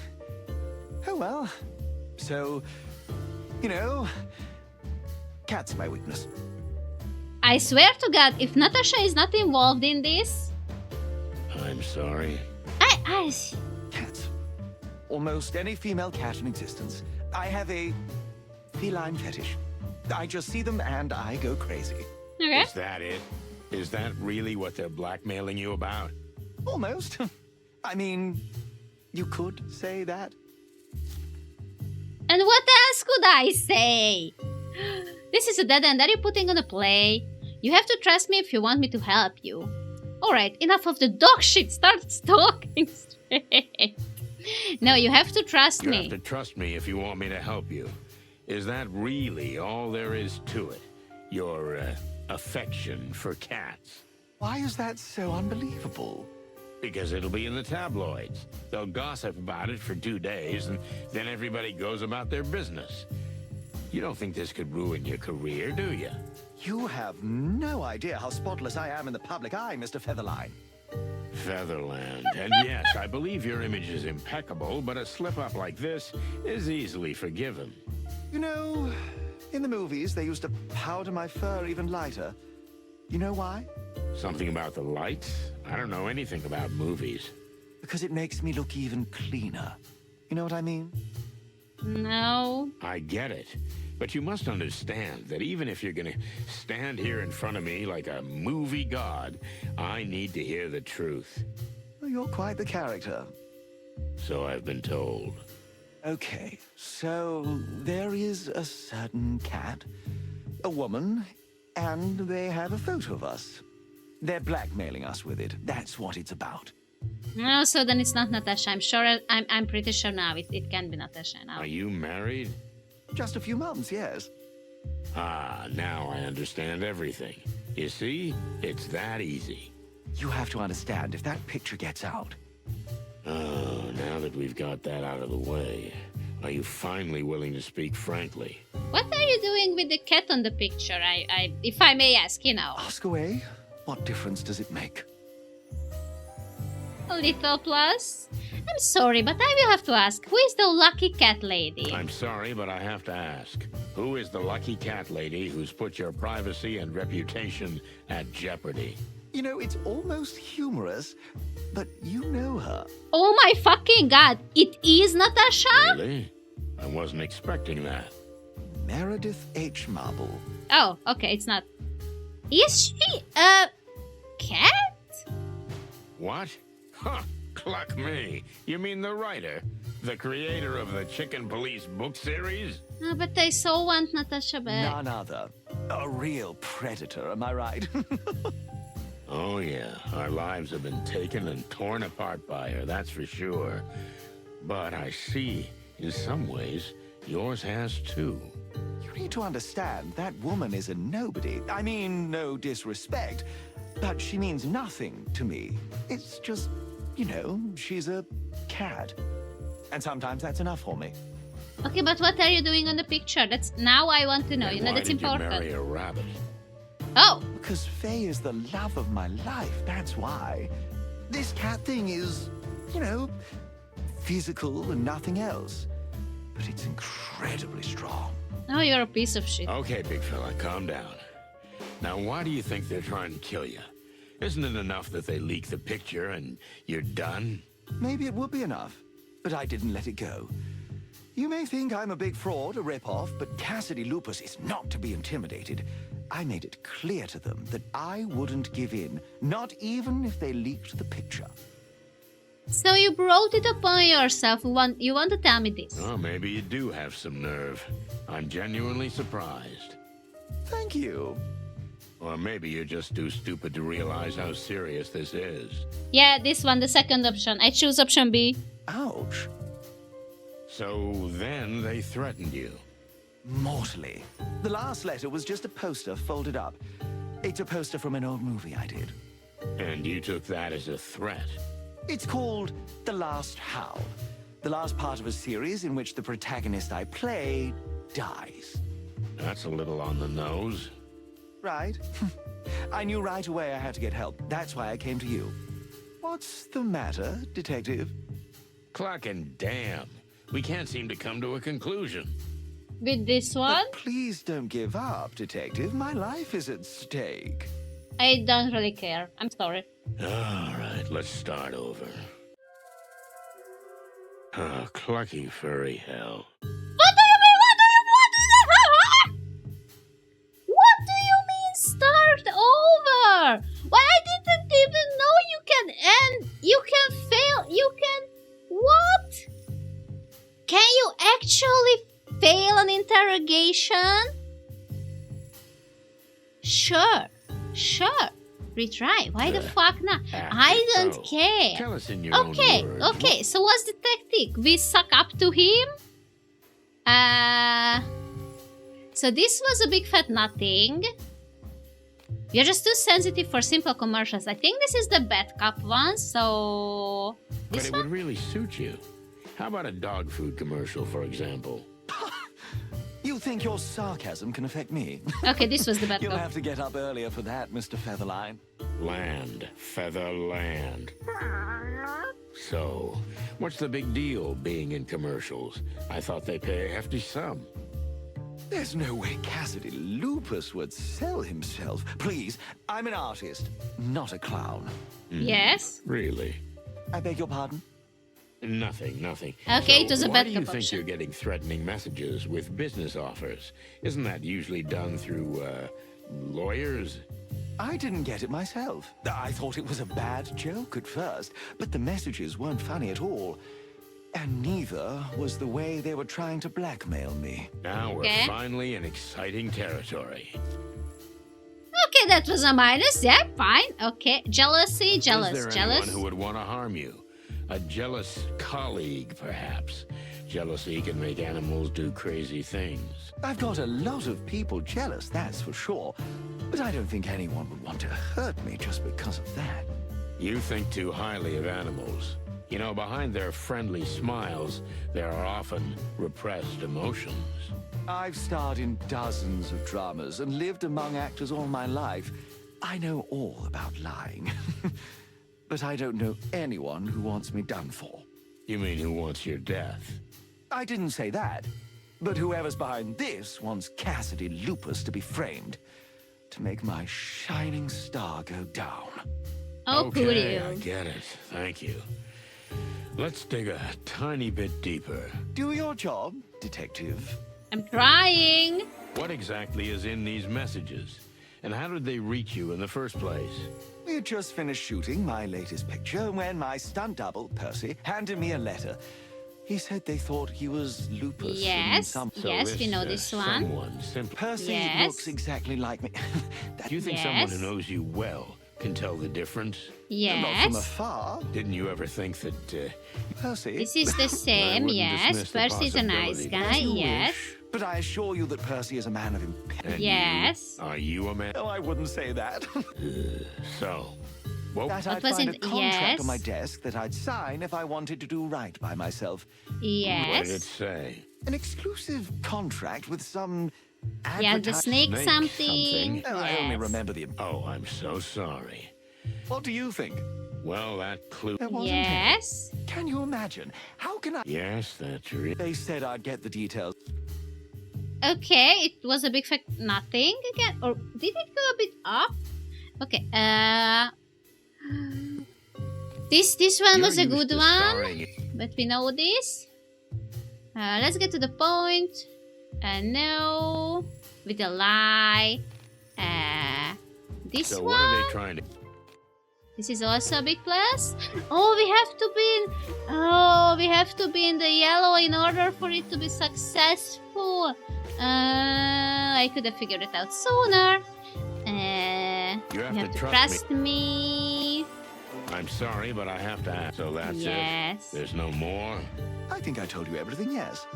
S6: Oh well. So, you know, cat's my weakness.
S1: I swear to God, if Natasha is not involved in this,
S2: I'm sorry.
S6: Cats. Almost any female cat in existence. I have a feline fetish. I just see them and I go crazy.
S1: okay.
S2: Is that it? Is that really what they're blackmailing you about?
S6: Almost. I mean, you could say that.
S1: And what else could I say? This is a dead end that you're putting on a play. You have to trust me if you want me to help you. Alright, enough of the dog shit. Start talking straight. No, you have to trust
S2: You
S1: me.
S2: have to trust me if you want me to help you. Is that really all there is to it? Your affection for cats?
S6: Why is that so unbelievable?
S2: Because it'll be in the tabloids. They'll gossip about it for 2 days, and then everybody goes about their business. You don't think this could ruin your career, do you?
S6: You have no idea how spotless I am in the public eye, Mr. Featherline.
S2: Featherland. And yes, I believe your image is impeccable, but a slip-up like this is easily forgiven.
S6: You know, in the movies, they used to powder my fur even lighter. You know why?
S2: Something about the lights? I don't know anything about movies.
S6: Because it makes me look even cleaner. You know what I mean?
S1: No.
S2: I get it. But you must understand that even if you're gonna stand here in front of me like a movie god, I need to hear the truth.
S6: Well, you're quite the character.
S2: So I've been told.
S6: Okay, so there is a certain cat, a woman, and they have a photo of us. They're blackmailing us with it. That's what it's about.
S1: No, so then it's not Natasha. I'm sure. I'm pretty sure now. It can be Natasha now.
S2: Are you married?
S6: Just a few months, yes.
S2: Ah, now I understand everything. You see? It's that easy.
S6: You have to understand, if that picture gets out,
S2: Oh, now that we've got that out of the way, are you finally willing to speak frankly?
S1: What are you doing with the cat on the picture? If I may ask,
S6: ask away. What difference does it make?
S1: A little plus. I'm sorry, but I will have to ask, who is the lucky cat lady?
S2: I'm sorry, but I have to ask. Who is the lucky cat lady who's put your privacy and reputation at jeopardy?
S6: You know, it's almost humorous, but you know her.
S1: Oh my fucking god, it is Natasha?
S2: Really? I wasn't expecting that.
S6: Meredith H. Marble.
S1: Oh, okay, it's not. Is she a cat?
S2: What? Huh, cluck me. You mean the writer? The creator of the ChickenPolice book series?
S1: No, but I so want Natasha back.
S6: None other. A real predator, am I right?
S2: Oh yeah, our lives have been taken and torn apart by her, that's for sure. But I see, in some ways, yours has too.
S6: You need to understand, that woman is a nobody. I mean, no disrespect, but she means nothing to me. It's just, you know, she's a cat. And sometimes that's enough for me.
S1: Okay, but what are you doing on the picture? Now I want to know.
S2: And
S1: You know,
S2: why
S1: that's
S2: did
S1: important.
S2: you marry a rabbit?
S1: Oh,
S6: Because Faye is the love of my life, that's why. This cat thing is, you know, physical and nothing else. But it's incredibly strong.
S1: oh, you're a piece of shit.
S2: Okay, big fella, calm down. Now, why do you think they're trying to kill you? Isn't it enough that they leak the picture and you're done?
S6: Maybe it would be enough, but I didn't let it go. You may think I'm a big fraud, a rip-off, but Cassidy Lupus is not to be intimidated. I made it clear to them that I wouldn't give in, not even if they leaked the picture.
S1: So you brought it upon yourself. You want to tell me this?
S2: Oh, maybe you do have some nerve. I'm genuinely surprised.
S6: Thank you.
S2: Or maybe you're just too stupid to realize how serious this is.
S1: Yeah, this one, the second option. I choose option B.
S6: Ouch.
S2: So then they threatened you.
S6: Mortally. The last letter was just a poster folded up. It's a poster from an old movie I did.
S2: And you took that as a threat.
S6: It's called The Last Howl. The last part of a series in which the protagonist I play dies.
S2: That's a little on the nose.
S6: Right? I knew right away I had to get help. That's why I came to you. What's the matter, detective?
S2: Clucking damn. We can't seem to come to a conclusion.
S1: With this one,
S6: But please don't give up, detective. My life is at stake.
S1: I don't really care. I'm sorry.
S2: All right, let's start over. Oh, clucky furry hell.
S1: What do you mean? What do you mean start over? Why, I didn't even know you can end. You can fail. You can... What? Can you actually fail an interrogation? Sure. Retry. Why the fuck not? I don't
S2: So,
S1: care.
S2: Tell us in your own
S1: Okay,
S2: words.
S1: okay. So what's the tactic? We suck up to him? So this was a big fat nothing. You're just too sensitive for simple commercials. I think this is the bad cop one, so...
S2: But
S1: This
S2: it
S1: one?
S2: would really suit you. How about a dog food commercial, for example?
S6: You think your sarcasm can affect me?
S1: Okay, this was the bad
S6: You'll
S1: cop.
S6: have to get up earlier for that, Mr. Featherline.
S2: Land. Feather land. So, what's the big deal being in commercials? I thought they pay a hefty sum.
S6: There's no way Cassidy Lupus would sell himself. Please, I'm an artist, not a clown.
S1: Yes?
S2: Really?
S6: I beg your pardon?
S2: Nothing.
S1: Okay,
S2: So
S1: it was a
S2: why
S1: bad
S2: do you
S1: cop
S2: think
S1: option.
S2: you're getting threatening messages with business offers? Isn't that usually done through, lawyers?
S6: I didn't get it myself. I thought it was a bad joke at first, but the messages weren't funny at all. And neither was the way they were trying to blackmail me.
S2: Now we're
S1: Okay.
S2: finally in exciting territory.
S1: Okay, Okay, that was a minus. Yeah, fine. Okay, jealousy, jealous,
S2: Is there
S1: jealous.
S2: anyone who would want to harm you? A jealous colleague, perhaps. Jealousy can make animals do crazy things.
S6: I've got a lot of people jealous, that's for sure. But I don't think anyone would want to hurt me just because of that.
S2: You think too highly of animals. You know, behind their friendly smiles, there are often repressed emotions.
S6: I've starred in dozens of dramas and lived among actors all my life. I know all about lying. But I don't know anyone who wants me done for.
S2: You mean who wants your death?
S6: I didn't say that. But whoever's behind this wants Cassidy Lupus to be framed. To make my shining star go down.
S1: Oh,
S2: Okay,
S1: goody.
S2: I get it. Thank you. Let's dig a tiny bit deeper.
S6: Do your job, detective.
S1: I'm trying.
S2: What exactly is in these messages? And how did they reach you in the first place?
S6: We had just finished shooting my latest picture when my stunt double, Percy, handed me a letter. He said they thought he was Lupus. in
S1: Yes,
S6: some...
S1: yes, we know this one.
S2: Someone simply...
S6: Percy
S1: Yes.
S6: looks exactly like me.
S2: Do you think someone who
S1: Yes.
S2: knows you well can tell the difference?
S6: Not from
S1: Yes.
S6: afar.
S2: Didn't you ever think that,
S6: Percy.
S1: This is the same,
S2: wouldn't
S1: yes.
S2: dismiss the
S1: Percy's a nice
S2: possibility.
S1: guy,
S6: As you
S1: yes.
S6: wish, but I assure you that Percy is a man of integrity.
S2: and
S1: Yes.
S2: Are you a man?
S6: Oh, I wouldn't say that.
S2: So, what?
S6: That
S1: What
S6: I'd
S1: was
S6: find
S1: it?
S6: a contract on my
S1: Yes.
S6: desk that I'd sign if I wanted to do right by myself.
S2: What did it
S1: Yes.
S2: say?
S6: An exclusive contract with some
S1: Yeah, the snake
S2: Snake
S1: something.
S2: something.
S6: Oh, I only
S1: Yes.
S6: remember the...
S2: Oh, I'm so sorry.
S6: What do you think?
S2: Well, that clue...
S6: There wasn't
S1: Yes.
S6: any. Can you imagine? How can I...
S2: Yes, that's real.
S6: They said I'd get the details.
S1: Okay, it was a big fact. Nothing again. Or did it go a bit up? Okay, this one was a
S2: You're used
S1: good
S2: to
S1: one.
S2: starring
S1: But we know this. Let's get to the point. No. With a lie. This
S2: So
S1: one.
S2: what are they trying to...
S1: This is also a big plus. Oh, we have to be in... Oh, we have to be in the yellow in order for it to be successful. I could have figured it out sooner.
S2: You have to trust
S1: trust me.
S2: I'm sorry, but I have to ask. So that's it?
S1: Yes.
S2: There's no more?
S6: I think I told you everything, yes.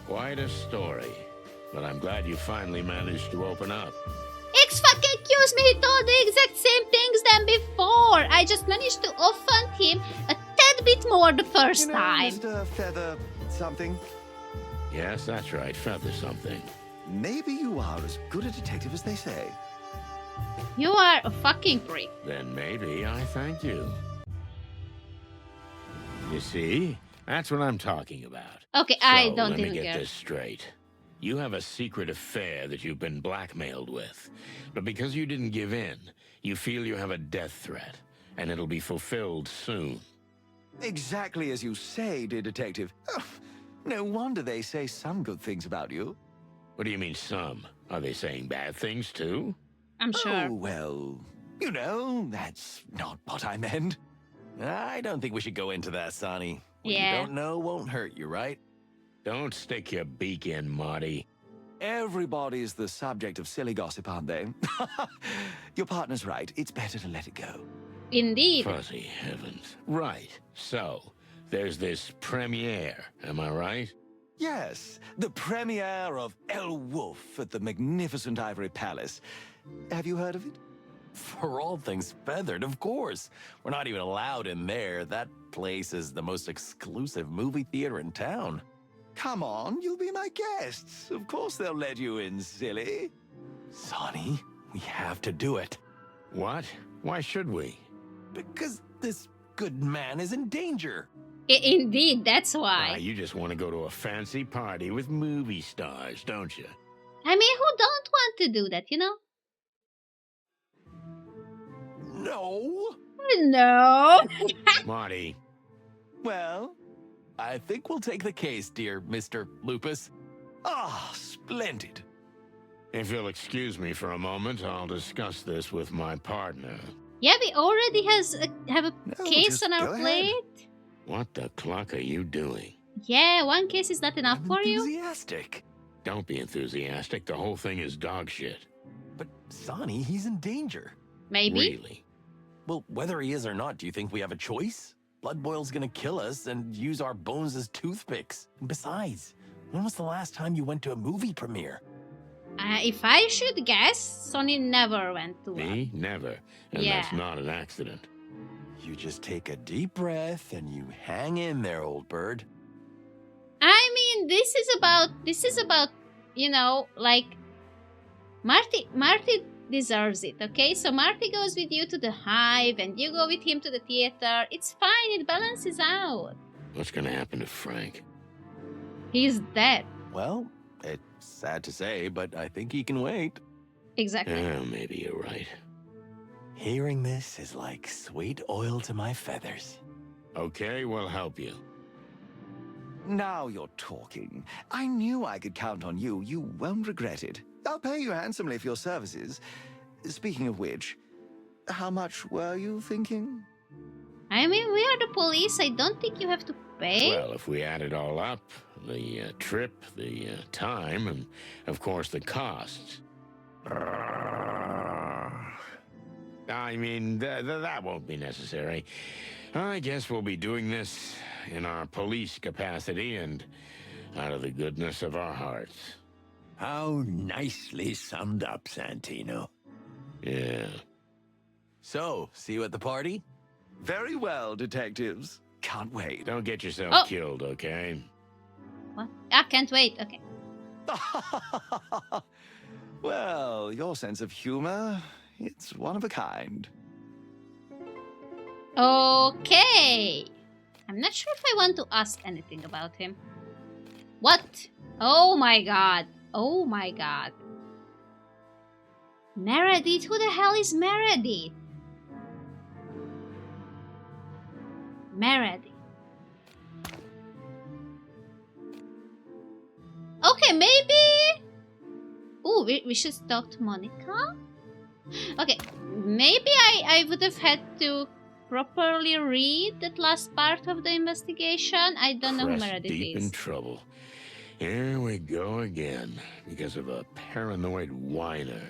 S2: Quite a story. But I'm glad you finally managed to open up.
S1: Excuse me, he told the exact same things than before. I just managed to offend him a tad bit more the first
S6: You know,
S1: time.
S6: Mr. Feather something,
S2: Yes, that's right. Feather something.
S6: maybe you are as good a detective as they say.
S1: You are a fucking freak.
S2: Then maybe I thank you. You see? That's what I'm talking about.
S1: Okay, I
S2: So,
S1: don't
S2: let me
S1: even
S2: get
S1: care.
S2: this straight. You have a secret affair that you've been blackmailed with. But because you didn't give in, you feel you have a death threat. And it'll be fulfilled soon.
S6: Exactly as you say, dear detective. Oh, no wonder they say some good things about you.
S2: What do you mean some? Are they saying bad things too?
S1: I'm sure.
S6: Oh, well, you know, that's not what I meant.
S3: I don't think we should go into that, Sonny. What
S1: Yeah.
S3: you don't know won't hurt you, right?
S2: Don't stick your beak in, Marty.
S6: Everybody's the subject of silly gossip, aren't they? Your partner's right. It's better to let it go.
S1: Indeed.
S2: Fuzzy heavens. Right. So, there's this premiere, am I right?
S6: Yes, the premiere of El Wolf at the magnificent Ivory Palace. Have you heard of it?
S3: For all things feathered, of course. We're not even allowed in there. That place is the most exclusive movie theater in town.
S6: Come on, you'll be my guests. Of course they'll let you in, silly.
S3: Sonny, we have to do it.
S2: What? Why should we?
S3: Because this good man is in danger.
S1: Indeed, that's why.
S2: You just want to go to a fancy party with movie stars, don't you?
S1: I mean, who don't want to do that, you know?
S3: No.
S1: No.
S2: Marty,
S6: Well,
S3: I think we'll take the case, dear Mr. Lupus.
S6: splendid.
S2: if you'll excuse me for a moment, I'll discuss this with my partner.
S1: Yeah, we already have a
S6: No,
S1: case
S6: just
S1: on our
S6: go ahead.
S1: plate.
S2: What the cluck are you doing?
S1: Yeah, one case is not enough
S3: I'm
S1: for you.
S3: enthusiastic.
S2: Don't be enthusiastic. The whole thing is dog shit.
S3: But Sonny, he's in danger.
S1: Maybe.
S2: Really?
S3: Well, whether he is or not, do you think we have a choice? Blood Boil's gonna kill us and use our bones as toothpicks. And besides, when was the last time you went to a movie premiere?
S1: If I should guess, Sonny never went to one.
S2: Me? Never. And
S1: Yeah.
S2: that's not an accident.
S3: You just take a deep breath and you hang in there, old bird.
S1: I mean, this is about, you know, like, Marty deserves it, okay? So Marty goes with you to the Hive and you go with him to the theater. It's fine, it balances out.
S2: What's gonna happen to Frank?
S1: He's dead.
S3: Well, it's sad to say, but I think he can wait.
S1: Exactly.
S2: Yeah, maybe you're right.
S3: Hearing this is like sweet oil to my feathers.
S2: Okay, we'll help you.
S6: Now you're talking. I knew I could count on you. You won't regret it. I'll pay you handsomely for your services. Speaking of which, how much were you thinking?
S1: I mean, we are the police. I don't think you have to pay.
S2: Well, if we add it all up, the trip, the time, and of course the costs. I mean, that won't be necessary. I guess we'll be doing this in our police capacity and out of the goodness of our hearts.
S5: How nicely summed up, Santino.
S2: Yeah.
S3: So, see you at the party?
S6: Very well, detectives. Can't wait.
S2: Don't get yourself
S1: Oh.
S2: killed, okay?
S1: What? I can't wait. Okay.
S6: Well, your sense of humor, it's one of a kind.
S1: Okay. I'm not sure if I want to ask anything about him. What? Oh my god. Oh my god. Meredith? Who the hell is Meredith? Meredith. Okay, maybe... Ooh, we should talk to Monica? Okay, maybe I would have had to properly read that last part of the investigation. I don't know who
S2: Crest
S1: Meredith
S2: deep
S1: is.
S2: in trouble. Here we go again, because of a paranoid whiner.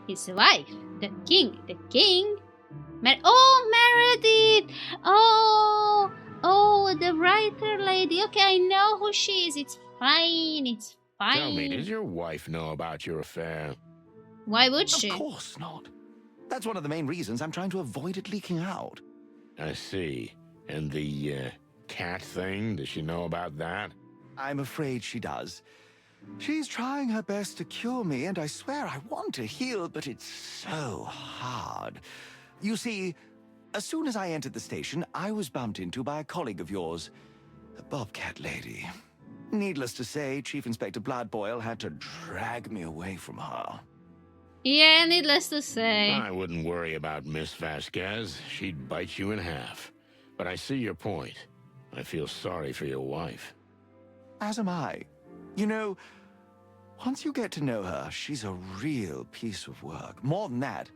S1: His wife, the king. The king? Oh, Meredith! Oh, the writer lady. Okay, I know who she is. It's fine. It's fine.
S2: Tell me, does your wife know about your affair?
S1: Why would she?
S6: Of course not. That's one of the main reasons I'm trying to avoid it leaking out.
S2: I see. And the cat thing, does she know about that?
S6: I'm afraid she does. She's trying her best to cure me, and I swear I want to heal, but it's so hard. You see, as soon as I entered the station, I was bumped into by a colleague of yours, a bobcat lady. Needless to say, Chief Inspector Bloodboil had to drag me away from her.
S1: Yeah, needless to say.
S2: I wouldn't worry about Miss Vasquez. She'd bite you in half. But I see your point. I feel sorry for your wife.
S6: As am I. You know, once you get to know her, she's a real piece of work. More than that,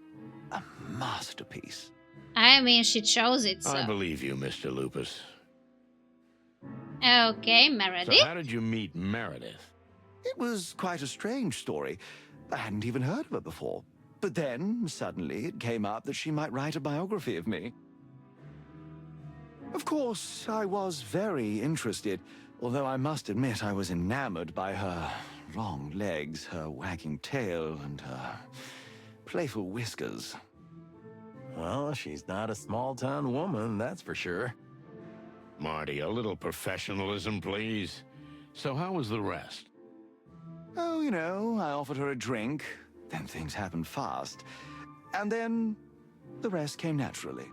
S6: a masterpiece.
S1: I mean, she chose it, so.
S2: I believe you, Mr. Lupus.
S1: Okay, Meredith.
S2: So how did you meet Meredith?
S6: It was quite a strange story. I hadn't even heard of her before. But then, suddenly, it came up that she might write a biography of me. Of course, I was very interested, although I must admit I was enamored by her long legs, her wagging tail, and her playful whiskers.
S3: Well, she's not a small-town woman, that's for sure.
S2: Marty, a little professionalism, please. So how was the rest?
S6: Oh, you know, I offered her a drink, then things happened fast, and then the rest came naturally.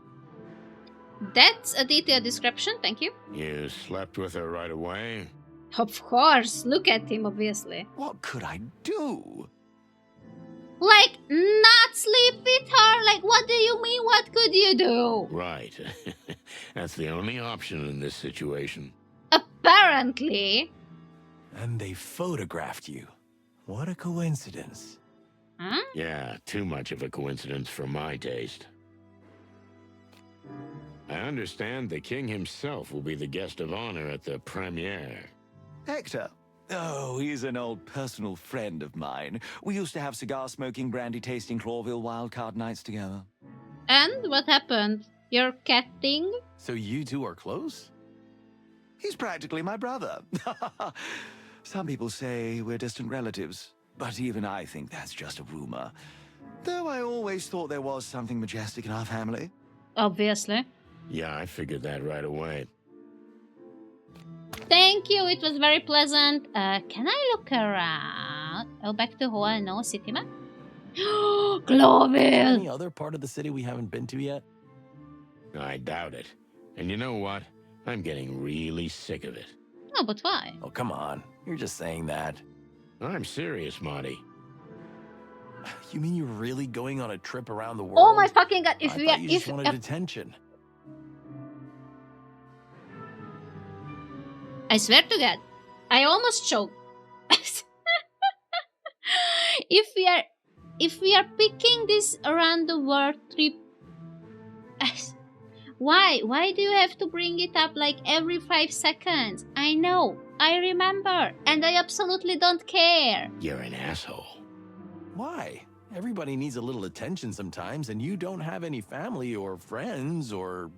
S1: That's a detailed description, thank you.
S2: You slept with her right away?
S1: Of course, look at him, obviously.
S6: What could I do?
S1: Like, not sleep with her? Like, what do you mean, what could you do?
S2: Right. That's the only option in this situation.
S1: Apparently.
S3: And they photographed you. What a coincidence.
S1: Huh?
S2: Yeah, too much of a coincidence for my taste. I understand the king himself will be the guest of honor at the premiere.
S6: Hector, Oh, he's an old personal friend of mine. We used to have cigar-smoking, brandy-tasting Clawville wildcard nights together.
S1: And what happened? Your cat thing?
S3: So you two are close?
S6: He's practically my brother. Some people say we're distant relatives, but even I think that's just a rumor. Though I always thought there was something majestic in our family.
S1: Obviously.
S2: Yeah, I figured that right away.
S1: Thank you, it was very pleasant. Can I look around? Oh, back to Hoa, no city map?
S3: Is there
S1: Global!
S3: any other part of the city we haven't been to yet?
S2: I doubt it. And you know what? I'm getting really sick of it.
S1: No, but why?
S3: Oh, come on. You're just saying that.
S2: I'm serious, Marty.
S3: You mean you're really going on a trip around the world?
S1: Oh my fucking god! If
S3: I
S1: we
S3: thought
S1: are,
S3: you just
S1: if
S3: wanted attention.
S1: I swear to God, I almost choked. if we are picking this around the world trip, why do you have to bring it up like every 5 seconds? I know, I remember, and I absolutely don't care.
S2: You're an asshole.
S3: Why? Everybody needs a little attention sometimes, and you don't have any family or friends or...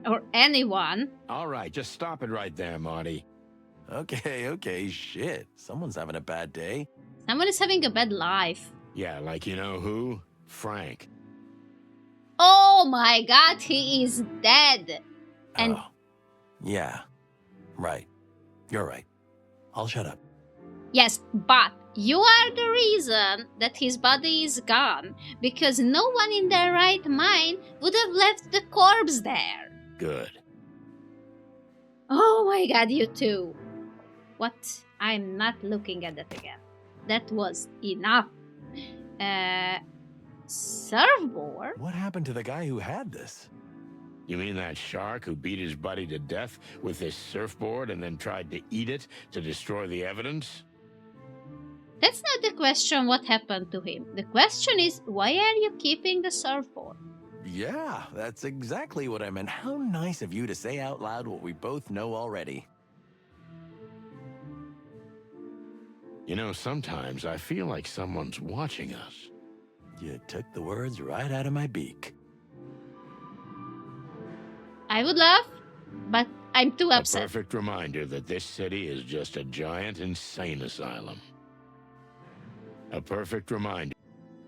S1: Or anyone.
S2: All right, just stop it right there, Marty.
S3: Okay, shit. Someone's having a bad day.
S1: Someone is having a bad life.
S2: Yeah, like you know who? Frank.
S1: Oh my god, he is dead. And
S3: Oh. Yeah. Right. You're right. I'll shut up.
S1: yes, but you are the reason that his body is gone, because no one in their right mind would have left the corpse there.
S2: Good.
S1: Oh my god, you two. What? I'm not looking at that again. That was enough. Surfboard?
S3: What happened to the guy who had this?
S2: You mean that shark who beat his buddy to death with this surfboard and then tried to eat it to destroy the evidence?
S1: That's not the question what happened to him. The question is, why are you keeping the surfboard?
S3: Yeah, that's exactly what I meant. How nice of you to say out loud what we both know already.
S2: You know, sometimes I feel like someone's watching us.
S3: You took the words right out of my beak.
S1: I would laugh, but I'm too
S2: A
S1: upset.
S2: perfect reminder that this city is just a giant insane asylum. A perfect reminder.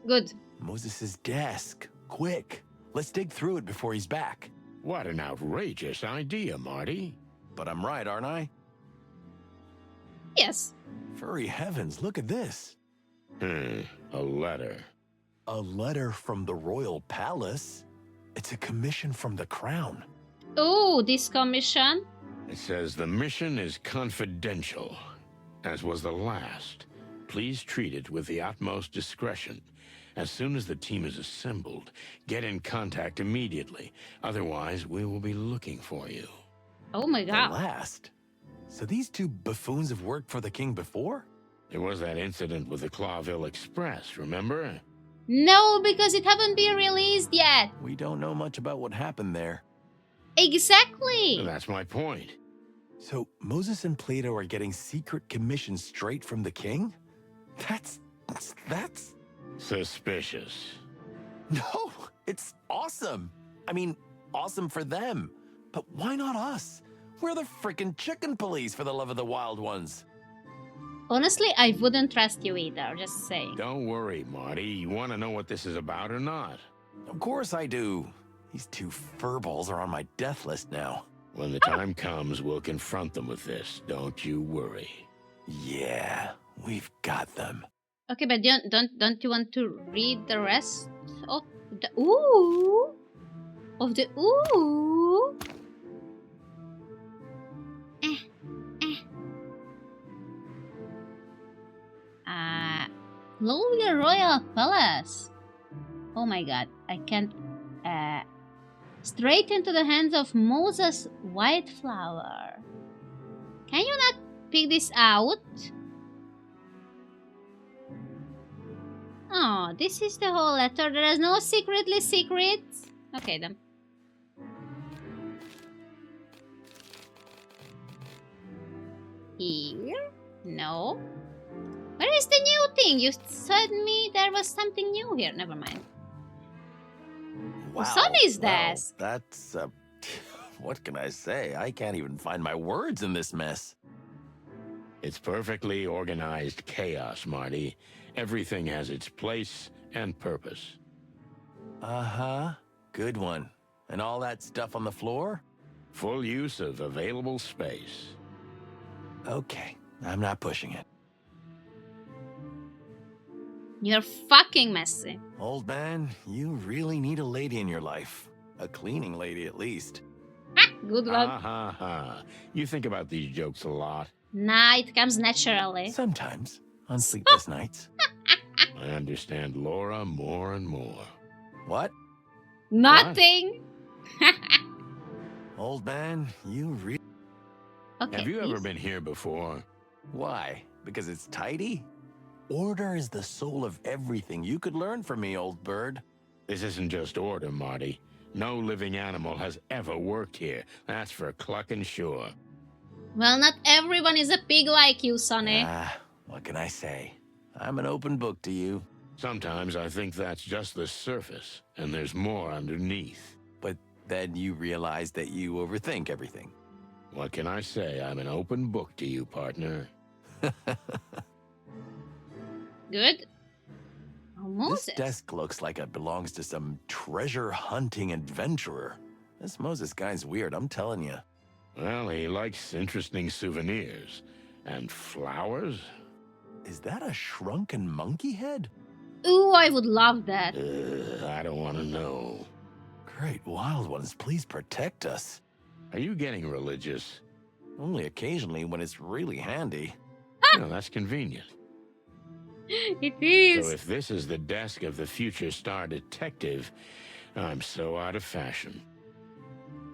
S1: Good.
S3: Moses' desk. Quick. Let's dig through it before he's back.
S2: What an outrageous idea, Marty.
S3: But I'm right, aren't I?
S1: Yes.
S3: Furry heavens, look at this.
S2: A letter.
S3: A letter from the royal palace. It's a commission from the crown.
S1: Oh, this commission.
S2: It says the mission is confidential, as was the last. Please treat it with the utmost discretion. As soon as the team is assembled, get in contact immediately. Otherwise, we will be looking for you.
S1: Oh my
S3: The
S1: god.
S3: last. So these two buffoons have worked for the king before?
S2: There was that incident with the Clawville Express, remember?
S1: No, because it haven't been released yet.
S3: We don't know much about what happened there.
S1: Exactly.
S2: That's my point.
S3: So Moses and Plato are getting secret commissions straight from the king? That's...
S2: Suspicious.
S3: No, it's awesome. I mean, awesome for them. But why not us? We're the frickin' chicken police, for the love of the wild ones.
S1: Honestly, I wouldn't trust you either, just saying.
S2: Don't worry, Marty. You want to know what this is about or not?
S3: Of course I do. These two furballs are on my death list now.
S2: When the time comes, we'll confront them with this. Don't you worry.
S3: Yeah, we've got them.
S1: Okay, but don't you want to read the rest of the ooh? Of the ooh? Global Royal Palace. Oh my god, I can't. Straight into the hands of Moses Whiteflower. Can you not pick this out? Oh, this is the whole letter. There is no secretly secrets. Okay then. Here. No. Where is the new thing? You said me there was something new here. Never mind.
S3: Wow.
S1: Sonny's
S3: well,
S1: desk.
S3: That's, what can I say? I can't even find my words in this mess.
S2: It's perfectly organized chaos, Marty. Everything has its place and purpose.
S3: Uh-huh. Good one. And all that stuff on the floor?
S2: Full use of available space.
S3: Okay, I'm not pushing it.
S1: You're fucking messy.
S3: Old man, you really need a lady in your life. A cleaning lady, at least.
S1: Good one.
S2: Ha ha ha. You think about these jokes a lot.
S1: Nah, it comes naturally.
S3: Sometimes, on sleepless nights.
S2: I understand Laura more and more.
S3: What?
S1: Nothing.
S3: Old man, you really...
S1: Okay.
S2: Have you ever
S1: please.
S2: been here before?
S3: Why? Because it's tidy? Order is the soul of everything. You could learn from me, old bird.
S2: This isn't just order, Marty. No living animal has ever worked here. That's for clucking sure.
S1: Well, not everyone is a pig like you, Sonny.
S3: What can I say? I'm an open book to you.
S2: Sometimes I think that's just the surface, and there's more underneath.
S3: But then you realize that you overthink everything.
S2: What can I say? I'm an open book to you, partner.
S1: Good. Oh,
S3: This
S1: Moses.
S3: desk looks like it belongs to some treasure hunting adventurer. This Moses guy's weird, I'm telling you.
S2: Well, he likes interesting souvenirs. And flowers?
S3: Is that a shrunken monkey head?
S1: Ooh, I would love that.
S2: I don't want to know.
S3: Great wild ones, please protect us.
S2: Are you getting religious?
S3: Only occasionally when it's really handy.
S2: No, that's convenient.
S1: It is.
S2: So if this is the desk of the future star detective, I'm so out of fashion.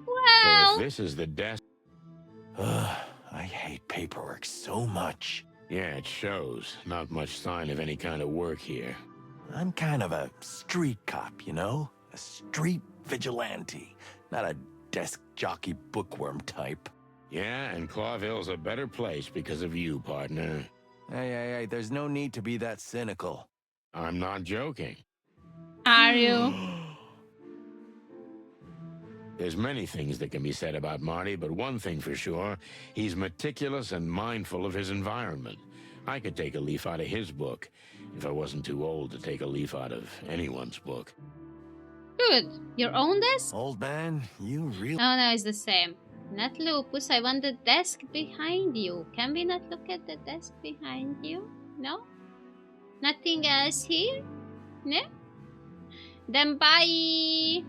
S2: So
S1: Well,
S2: if this is the desk...
S3: Ugh, I hate paperwork so much.
S2: Yeah, it shows. Not much sign of any kind of work here.
S3: I'm kind of a street cop, you know? A street vigilante, not a desk jockey bookworm type.
S2: Yeah, and Clawville's a better place because of you, partner.
S3: Hey, there's no need to be that cynical.
S2: I'm not joking.
S1: are you?
S2: There's many things that can be said about Marty, but one thing for sure, he's meticulous and mindful of his environment. I could take a leaf out of his book, if I wasn't too old to take a leaf out of anyone's book.
S1: Good. Your own desk?
S3: Old man, you really...
S1: Oh, no, it's the same. Not Lupus, I want the desk behind you. Can we not look at the desk behind you? No? Nothing else here? No? Then bye!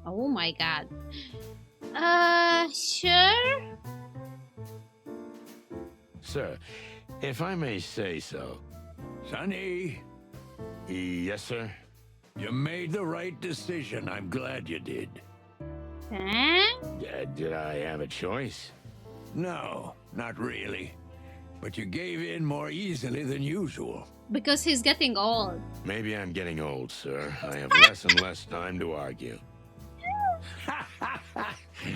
S1: Oh my god. Sure?
S2: Sir, if I may say so.
S5: Sonny,
S2: Yes, sir?
S5: you made the right decision. I'm glad you did.
S1: Huh?
S2: Did I have a choice?
S5: No, not really. But you gave in more easily than usual.
S1: Because he's getting old.
S2: Maybe I'm getting old, sir. I have less and less time to argue.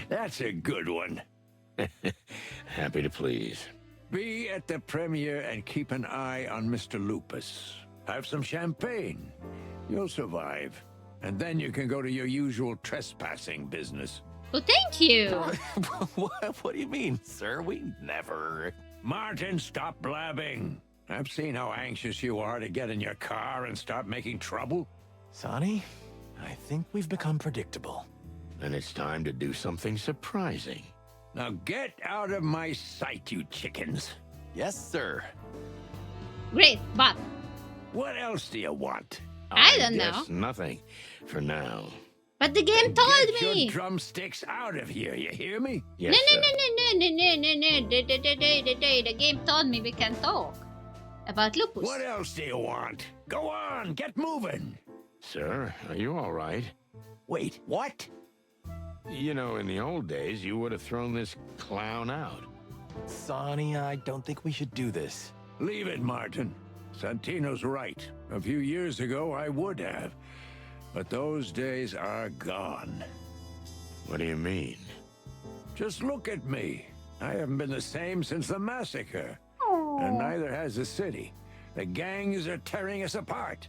S5: That's a good one.
S2: Happy to please.
S5: Be at the premiere and keep an eye on Mr. Lupus. Have some champagne. You'll survive. And then you can go to your usual trespassing business.
S1: Oh, thank you.
S3: What do you mean, sir? We never...
S5: Martin, stop blabbing. I've seen how anxious you are to get in your car and start making trouble.
S3: Sonny, I think we've become predictable.
S2: Then it's time to do something surprising.
S5: Now get out of my sight, you chickens.
S3: Yes, sir.
S1: Great, but
S5: What else do you want?
S1: I don't
S2: guess
S1: know.
S2: nothing for now.
S1: But the game told
S5: Get
S1: me.
S5: your drumsticks out of here, you hear me?
S2: Yes,
S1: No.
S2: sir.
S1: The game told me we can talk about Lupus.
S5: What else do you want? Go on, get moving.
S2: Sir, are you all right?
S5: Wait, what?
S2: You know, in the old days, you would have thrown this clown out.
S3: Sonny, I don't think we should do this.
S5: Leave it, Martin. Santino's right. A few years ago, I would have. But those days are gone.
S2: What do you mean?
S5: Just look at me. I haven't been the same since the massacre. And neither has the city. The gangs are tearing us apart.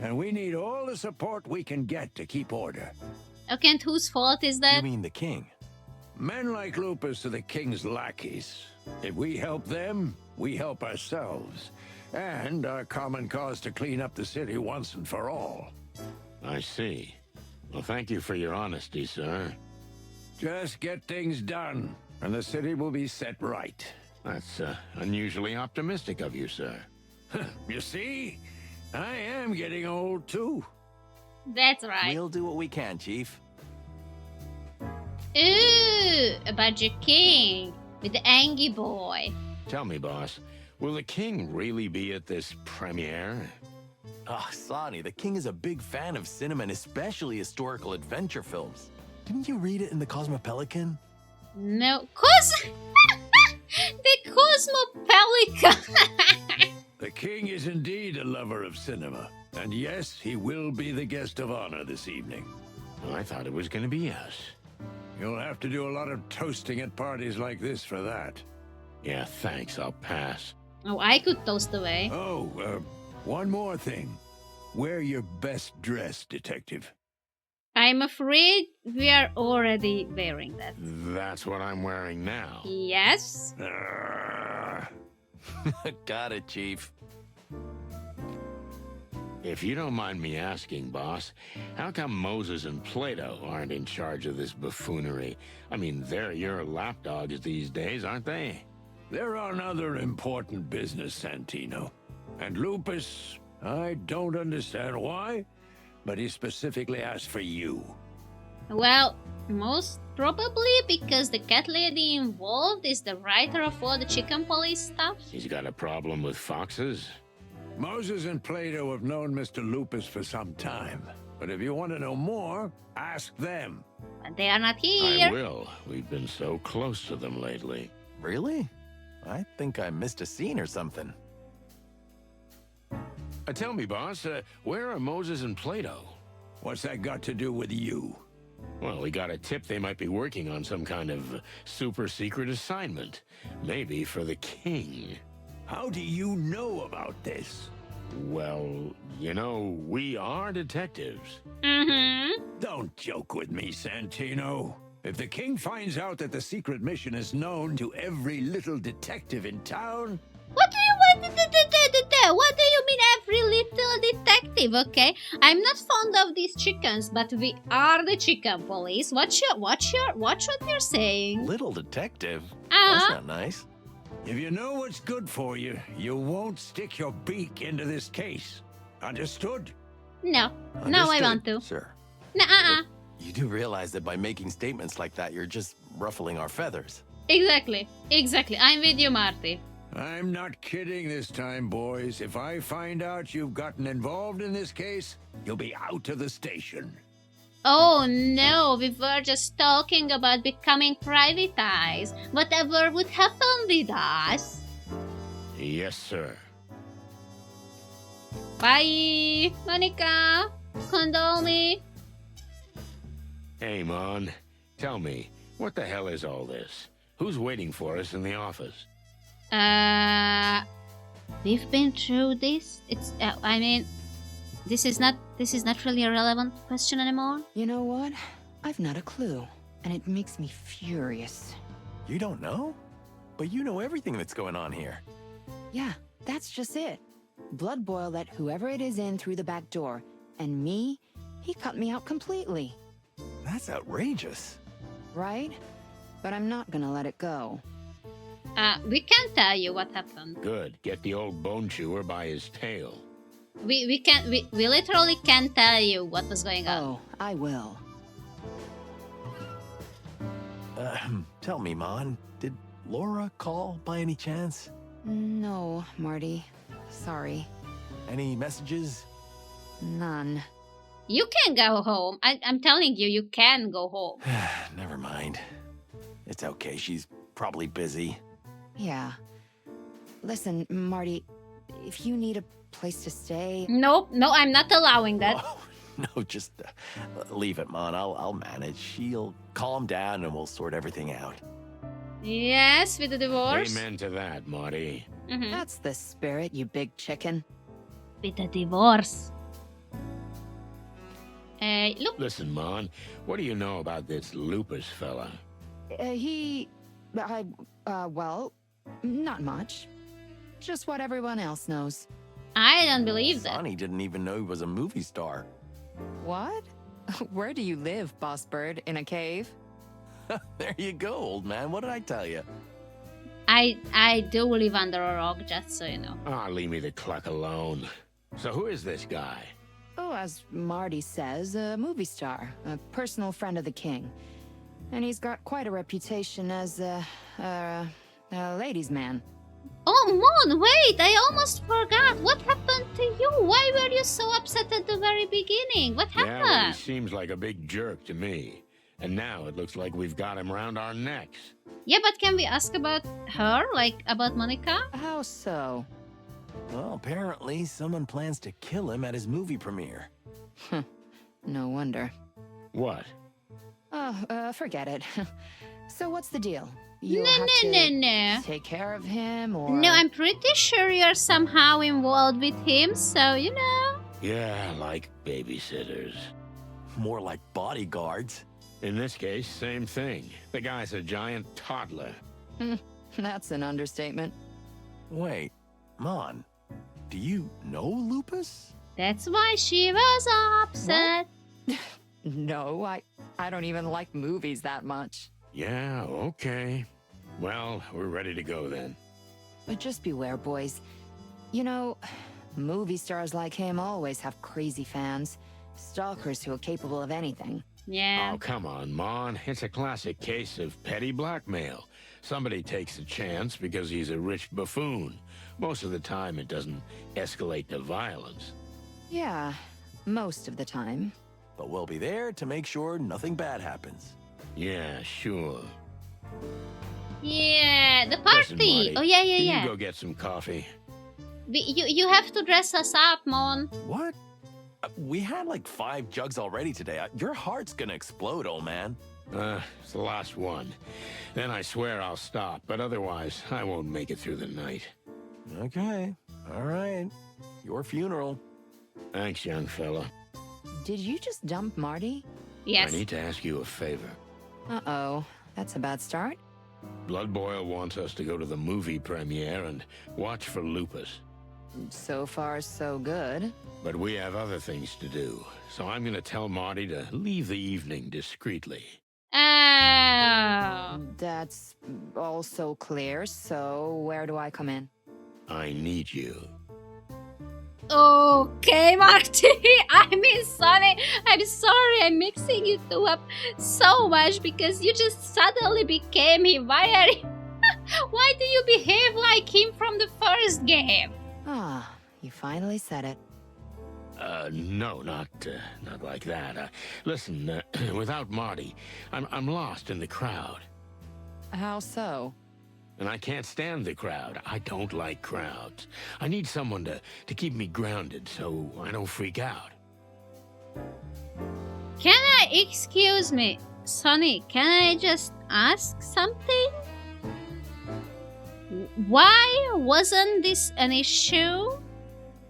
S5: And we need all the support we can get to keep order.
S1: Okay, and whose fault is
S3: You
S1: that?
S3: mean the king?
S5: Men like Lupus are the king's lackeys. If we help them, we help ourselves. And our common cause to clean up the city once and for all.
S2: I see. Well, thank you for your honesty, sir.
S5: Just get things done, and the city will be set right.
S2: That's unusually optimistic of you, sir.
S5: You see? I am getting old, too.
S1: That's right.
S3: We'll do what we can, Chief.
S1: Ooh, about your king with the angry boy.
S2: Tell me, boss, will the king really be at this premiere?
S3: Ah, Sonny, the king is a big fan of cinema and especially historical adventure films. Didn't you read it in the Cosmopelican?
S1: No, the Cosmopelican.
S5: The king is indeed a lover of cinema. And yes, he will be the guest of honor this evening.
S2: Well, I thought it was going to be us.
S5: You'll have to do a lot of toasting at parties like this for that.
S2: Yeah, thanks, I'll pass.
S1: Oh, I could toast away.
S5: Oh, one more thing. Wear your best dress, detective.
S1: I'm afraid we are already wearing that.
S2: That's what I'm wearing now.
S1: Yes?
S3: Got it, Chief.
S2: If you don't mind me asking, boss, how come Moses and Plato aren't in charge of this buffoonery? I mean, they're your lapdogs these days, aren't they?
S5: They're on other important business, Santino. And Lupus, I don't understand why, but he specifically asked for you.
S1: Well, most probably because the cat lady involved is the writer of all the ChickenPolice stuff.
S2: He's got a problem with foxes?
S5: Moses and Plato have known Mr. Lupus for some time. But if you want to know more, ask them.
S1: But they are not here.
S2: I will. We've been so close to them lately.
S3: Really? I think I missed a scene or something.
S2: Tell me, boss, where are Moses and Plato?
S5: What's that got to do with you?
S2: Well, we got a tip they might be working on some kind of super secret assignment. Maybe for the king.
S5: How do you know about this?
S2: Well, you know, we are detectives.
S1: Mm-hmm.
S5: Don't joke with me, Santino. If the king finds out that the secret mission is known to every little detective in town...
S1: What do you want? What do you mean every little detective, okay? I'm not fond of these chickens, but we are the ChickenPolice. Watch what you're saying.
S3: Little detective?
S1: Uh-huh.
S3: That's not nice.
S5: If you know what's good for you, you won't stick your beak into this case. Understood?
S1: No, no, I
S3: Understood,
S1: want to.
S3: Sir.
S1: Nuh-uh.
S3: You do realize that by making statements like that, you're just ruffling our feathers.
S1: Exactly. I'm with you, Marty.
S5: I'm not kidding this time, boys. If I find out you've gotten involved in this case, you'll be out of the station.
S1: Oh no, we were just talking about becoming privatized. Whatever would happen with us?
S2: Yes, sir.
S1: Bye, Monica. Condole me.
S2: Hey, Mon, tell me, what the hell is all this? Who's waiting for us in the office?
S1: We've been through this. It's, I mean, this is not really a relevant question anymore.
S7: You know what? I've not a clue, and it makes me furious.
S3: You don't know? But you know everything that's going on here.
S7: Yeah, that's just it. Blood Boil let whoever it is in through the back door, and me, he cut me out completely.
S3: That's outrageous.
S7: Right? But I'm not gonna let it go.
S1: We can't tell you what happened.
S2: Good. Get the old bone chewer by his tail.
S1: We literally can't tell you what was going on.
S7: Oh, I will.
S3: Tell me, Mon, did Laura call by any chance?
S7: No, Marty. Sorry.
S3: Any messages?
S7: None.
S1: You can go home. I'm telling you, you can go home.
S3: Never mind. It's okay, she's probably busy.
S7: Yeah. Listen, Marty, if you need a place to stay...
S1: No, I'm not allowing that.
S3: Oh, no, just leave it, Mon. I'll manage. She'll calm down and we'll sort everything out.
S1: Yes, with the divorce.
S2: Amen to that, Marty.
S1: Mhm.
S7: That's the spirit, you big chicken.
S1: With the divorce. Look,
S2: Listen, Mon, what do you know about this Lupus fella?
S7: Well, not much. Just what everyone else knows.
S1: I don't believe that.
S3: Sonny didn't even know he was a movie star.
S7: What? Where do you live, Boss Bird? In a cave?
S3: There you go, old man. What did I tell you?
S1: I do live under a rock, just so you know.
S2: Ah, leave me the cluck alone. So who is this guy?
S7: Oh, as Marty says, a movie star, a personal friend of the king. And he's got quite a reputation as a ladies' man.
S1: Oh, Moon, wait, I almost forgot. What happened to you? Why were you so upset at the very beginning? What
S2: Yeah, well, he
S1: happened?
S2: seems like a big jerk to me. And now it looks like we've got him round our necks.
S1: Yeah, but can we ask about her? Like, about Monica?
S7: How so?
S3: Well, apparently someone plans to kill him at his movie premiere.
S7: No wonder.
S2: What?
S7: Oh, forget it. So what's the deal? You'll
S1: No,
S7: have
S1: no,
S7: to
S1: no, no.
S7: take care of him, or...
S1: No, I'm pretty sure you're somehow involved with him, so you know.
S2: Yeah, like babysitters.
S3: More like bodyguards.
S2: In this case, same thing. The guy's a giant toddler.
S7: That's an understatement.
S3: Wait, Mon, do you know Lupus?
S1: That's why she was upset.
S7: No, I don't even like movies that much.
S2: Yeah, okay. Well, we're ready to go then.
S7: But just beware, boys. You know, movie stars like him always have crazy fans. Stalkers who are capable of anything.
S1: Yeah.
S2: Oh, come on, Mon. It's a classic case of petty blackmail. Somebody takes a chance because he's a rich buffoon. Most of the time, it doesn't escalate to violence.
S7: Yeah, most of the time.
S3: But we'll be there to make sure nothing bad happens.
S2: Yeah, sure.
S1: Yeah, the
S2: Listen,
S1: party.
S2: Marty,
S1: Oh, yeah,
S2: can
S1: yeah.
S2: you go get some coffee?
S1: You have to dress us up, Mon.
S3: What? We had like 5 jugs already today. Your heart's gonna explode, old man.
S2: It's the last one. Then I swear I'll stop, but otherwise, I won't make it through the night.
S3: Okay, all right. Your funeral.
S2: Thanks, young fella.
S7: Did you just dump Marty?
S1: Yes.
S2: I need to ask you a favor.
S7: Uh-oh, that's a bad start.
S2: Blood Boil wants us to go to the movie premiere and watch for Lupus.
S7: So far, so good.
S2: But we have other things to do, so I'm gonna tell Marty to leave the evening discreetly.
S1: Oh.
S7: That's all so clear, so where do I come in?
S2: I need you.
S1: Okay, Marty. I mean, Sonny, I'm sorry I'm mixing you two up so much because you just suddenly became him. Why do you behave like him from the first game?
S7: Ah, you finally said it.
S2: No, not like that. Listen, without Marty, I'm lost in the crowd.
S7: How so?
S2: And I can't stand the crowd. I don't like crowds. I need someone to keep me grounded so I don't freak out.
S1: Can I, excuse me, Sonny, can I just ask something? Why wasn't this an issue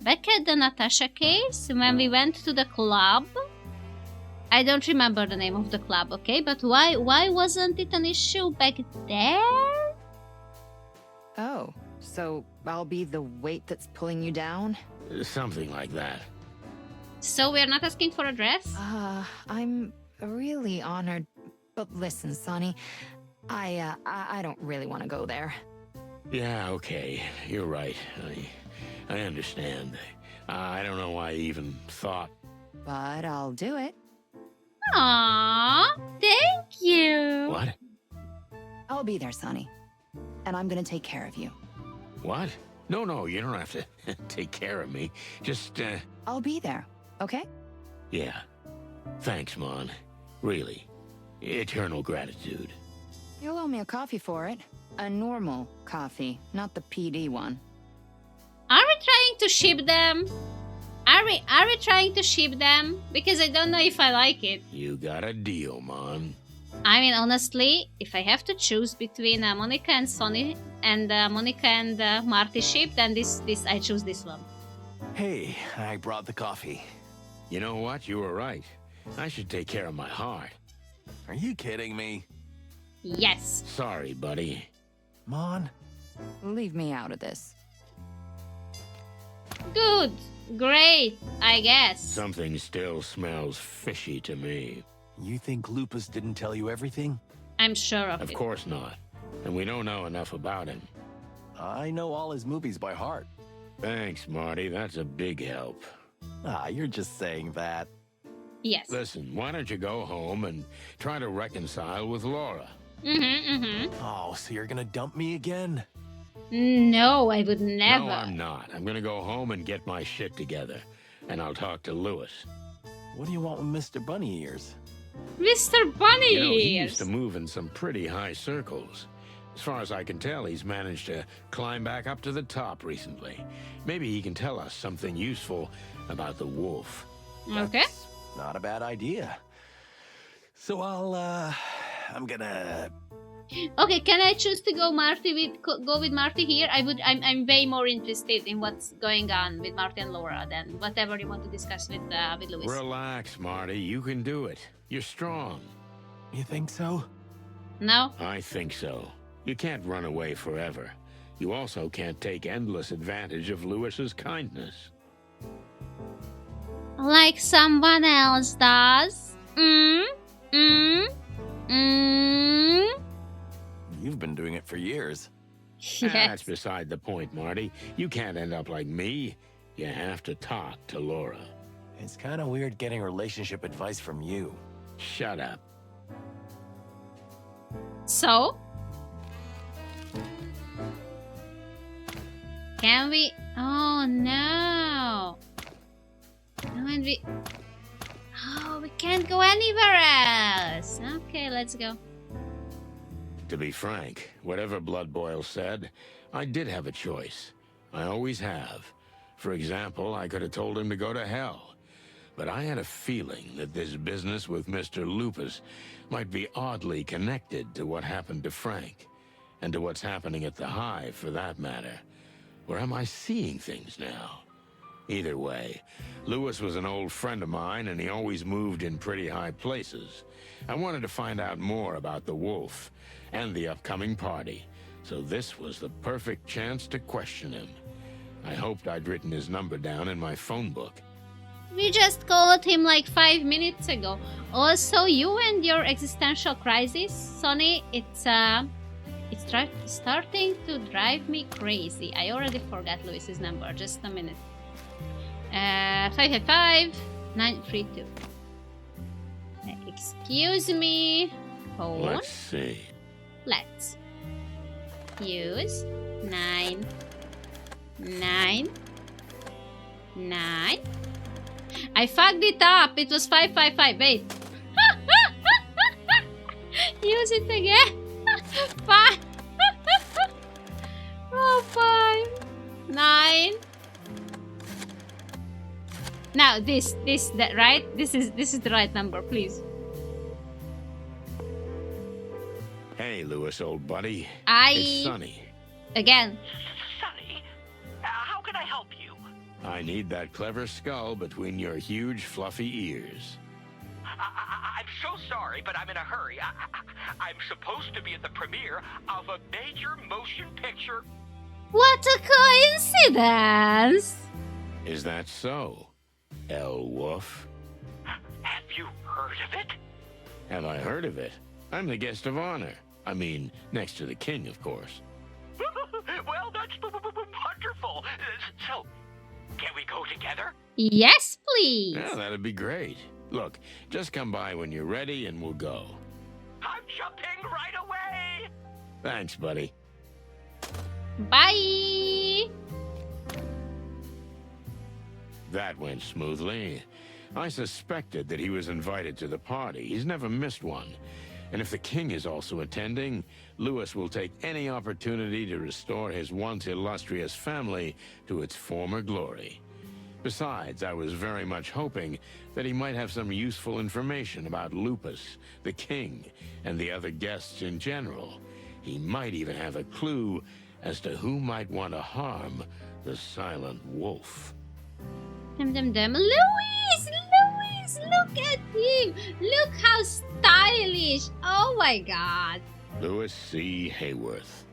S1: back at the Natasha case when we went to the club? I don't remember the name of the club, okay? But why wasn't it an issue back there?
S7: Oh, so I'll be the weight that's pulling you down?
S2: Something like that.
S1: So we're not asking for a dress?
S7: I'm really honored. But listen, Sonny, I don't really want to go there.
S2: Yeah, okay. You're right. I understand. I don't know why I even thought.
S7: But I'll do it.
S1: Aww, thank you.
S2: What?
S7: I'll be there, Sonny. And I'm gonna take care of you.
S2: What? No, you don't have to take care of me. Just,
S7: I'll be there, okay?
S2: yeah. Thanks, Mon. Really. Eternal gratitude.
S7: You'll owe me a coffee for it. A normal coffee, not the PD one.
S1: Are we trying to ship them? Are we trying to ship them? Because I don't know if I like it.
S2: You got a deal, Mon.
S1: I mean, honestly, if I have to choose between Monica and Sonny and Monica and Marty ship, then this I choose this one.
S3: Hey, I brought the coffee.
S2: You know what? You were right. I should take care of my heart.
S3: Are you kidding me?
S1: Yes.
S2: Sorry, buddy.
S3: Mon?
S7: Leave me out of this.
S1: Good. Great, I guess.
S2: Something still smells fishy to me.
S3: You think Lupus didn't tell you everything?
S1: I'm sure of
S2: Of
S1: it.
S2: course not. And we don't know enough about him.
S3: I know all his movies by heart.
S2: Thanks, Marty. That's a big help.
S3: Ah, you're just saying that.
S1: Yes.
S2: Listen, why don't you go home and try to reconcile with Laura?
S3: Oh, so you're gonna dump me again?
S1: No, I would never.
S2: No, I'm not. I'm gonna go home and get my shit together. And I'll talk to Lewis.
S3: What do you want with Mr. Bunny Ears?
S1: Mr. Bunny
S2: You know, he
S1: Ears.
S2: used to move in some pretty high circles. As far as I can tell, he's managed to climb back up to the top recently. Maybe he can tell us something useful about the wolf.
S1: Okay.
S3: That's not a bad idea. So I'm gonna...
S1: Okay, can I choose to go go with Marty here? I'm way more interested in what's going on with Marty and Laura than whatever you want to discuss with Lewis.
S2: Relax, Marty. You can do it. You're strong.
S3: You think so?
S1: No?
S2: I think so. You can't run away forever. You also can't take endless advantage of Lewis's kindness.
S1: Like someone else does?
S3: You've been doing it for years.
S1: Yes.
S2: That's beside the point, Marty. You can't end up like me. You have to talk to Laura.
S3: It's kind of weird getting relationship advice from you.
S2: Shut up.
S1: So? Can we... Oh, no. And we... Oh, we can't go anywhere else. Okay, let's go.
S2: To be frank, whatever Blood Boil said, I did have a choice. I always have. For example, I could have told him to go to hell. But I had a feeling that this business with Mr. Lupus might be oddly connected to what happened to Frank. And to what's happening at the Hive, for that matter. Or am I seeing things now? Either way, Lewis was an old friend of mine, and he always moved in pretty high places. I wanted to find out more about the wolf and the upcoming party, so this was the perfect chance to question him. I hoped I'd written his number down in my phone book.
S1: We just called him like 5 minutes ago. Also, you and your existential crisis, Sonny, it's starting to drive me crazy. I already forgot Lewis's number. Just a minute. 555-932. Excuse me. Phone.
S2: Let's see.
S1: Let's use 999. I fucked it up. It was 555. Wait. Use it again. 5. Oh, 5 9. Now that right? This is the right number, please.
S2: Hey, Lewis, old buddy.
S1: I-
S2: It's Sonny.
S1: Again.
S4: Sonny, how can I help you?
S2: I need that clever skull between your huge, fluffy ears.
S4: I'm so sorry, but I'm in a hurry. I'm supposed to be at the premiere of a major motion picture.
S1: What a coincidence!
S2: Is that so, El Wolf?
S4: Have you heard of it?
S2: Have I heard of it? I'm the guest of honor. I mean, next to the king, of course.
S4: Well, that's wonderful. So, can we go together?
S1: Yes, please.
S2: Yeah, that'd be great. Look, just come by when you're ready and we'll go.
S4: I'm jumping right away.
S2: Thanks, buddy.
S1: Bye.
S2: That went smoothly. I suspected that he was invited to the party. He's never missed one. And if the king is also attending, Lewis will take any opportunity to restore his once illustrious family to its former glory. Besides, I was very much hoping that he might have some useful information about Lupus, the king, and the other guests in general. He might even have a clue as to who might want to harm the Silent Wolf.
S1: Louis! Louis! Look at him! Look how stylish! Oh my god!
S2: Louis C. Hayworth.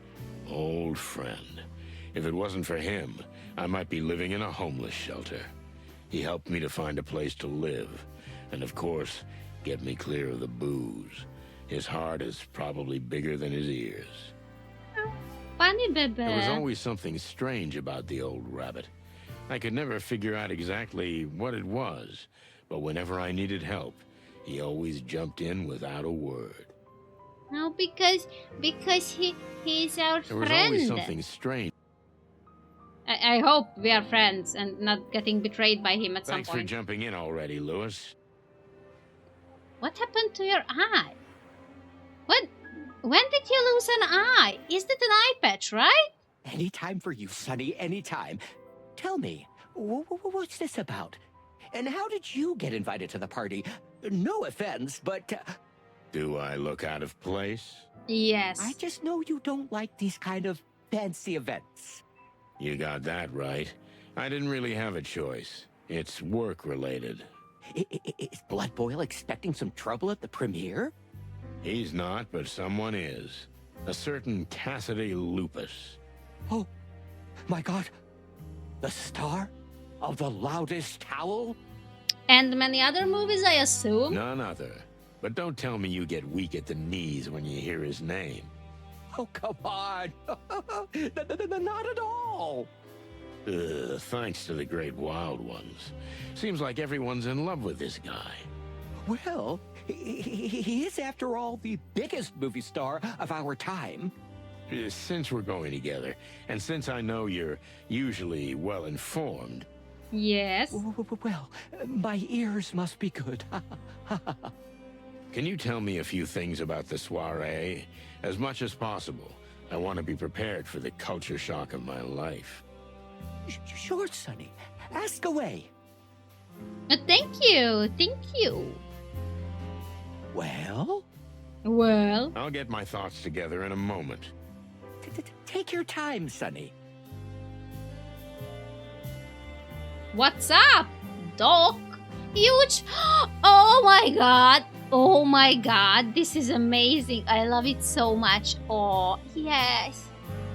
S2: Old friend. If it wasn't for him, I might be living in a homeless shelter. He helped me to find a place to live. And of course, get me clear of the booze. His heart is probably bigger than his ears.
S1: Funny baby.
S2: There was always something strange about the old rabbit. I could never figure out exactly what it was, but whenever I needed help, he always jumped in without a word.
S1: No, because he's our
S2: There was
S1: friend.
S2: always something strange.
S1: I hope we are friends and not getting betrayed by him at
S2: Thanks
S1: some
S2: for
S1: point.
S2: jumping in already, Louis.
S1: What happened to your eye? What? When did you lose an eye? Is that an eye patch, right?
S8: Anytime for you, Sonny, anytime. Tell me, what's this about? And how did you get invited to the party? No offense, but
S2: Do I look out of place?
S1: Yes.
S8: I just know you don't like these kind of fancy events.
S2: You got that right. I didn't really have a choice. It's work-related.
S8: Is Blood Boil expecting some trouble at the premiere?
S2: He's not, but someone is. A certain Cassidy Lupus.
S8: Oh, my God. The star of the loudest howl?
S1: And many other movies, I assume.
S2: None other. But don't tell me you get weak at the knees when you hear his name.
S8: Oh, come on. Not at all.
S2: Thanks to the great wild ones. Seems like everyone's in love with this guy.
S8: Well, he is, after all, the biggest movie star of our time.
S2: Since we're going together, and since I know you're usually well-informed,
S1: Yes.
S8: Well, my ears must be good.
S2: can you tell me a few things about the soiree? As much as possible. I want to be prepared for the culture shock of my life.
S8: Sure, Sonny. Ask away.
S1: Thank you. Thank you.
S8: Well,
S1: Well,
S2: I'll get my thoughts together in a moment.
S8: take your time, Sonny.
S1: what's up, Doc? Huge. Oh my god. Oh my god. This is amazing. I love it so much. Oh, yes.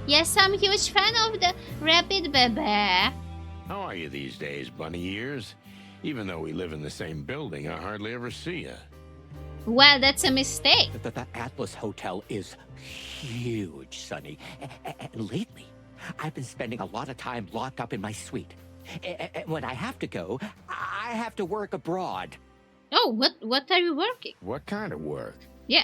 S1: Yes, I'm a huge fan of the Rapid Baby.
S2: How are you these days, bunny ears? Even though we live in the same building, I hardly ever see you.
S1: Well, that's a mistake.
S8: The Atlas Hotel is huge, Sonny. And lately, I've been spending a lot of time locked up in my suite. And when I have to go, I have to work abroad.
S1: Oh, what are you working?
S2: What kind of work?
S1: Yeah.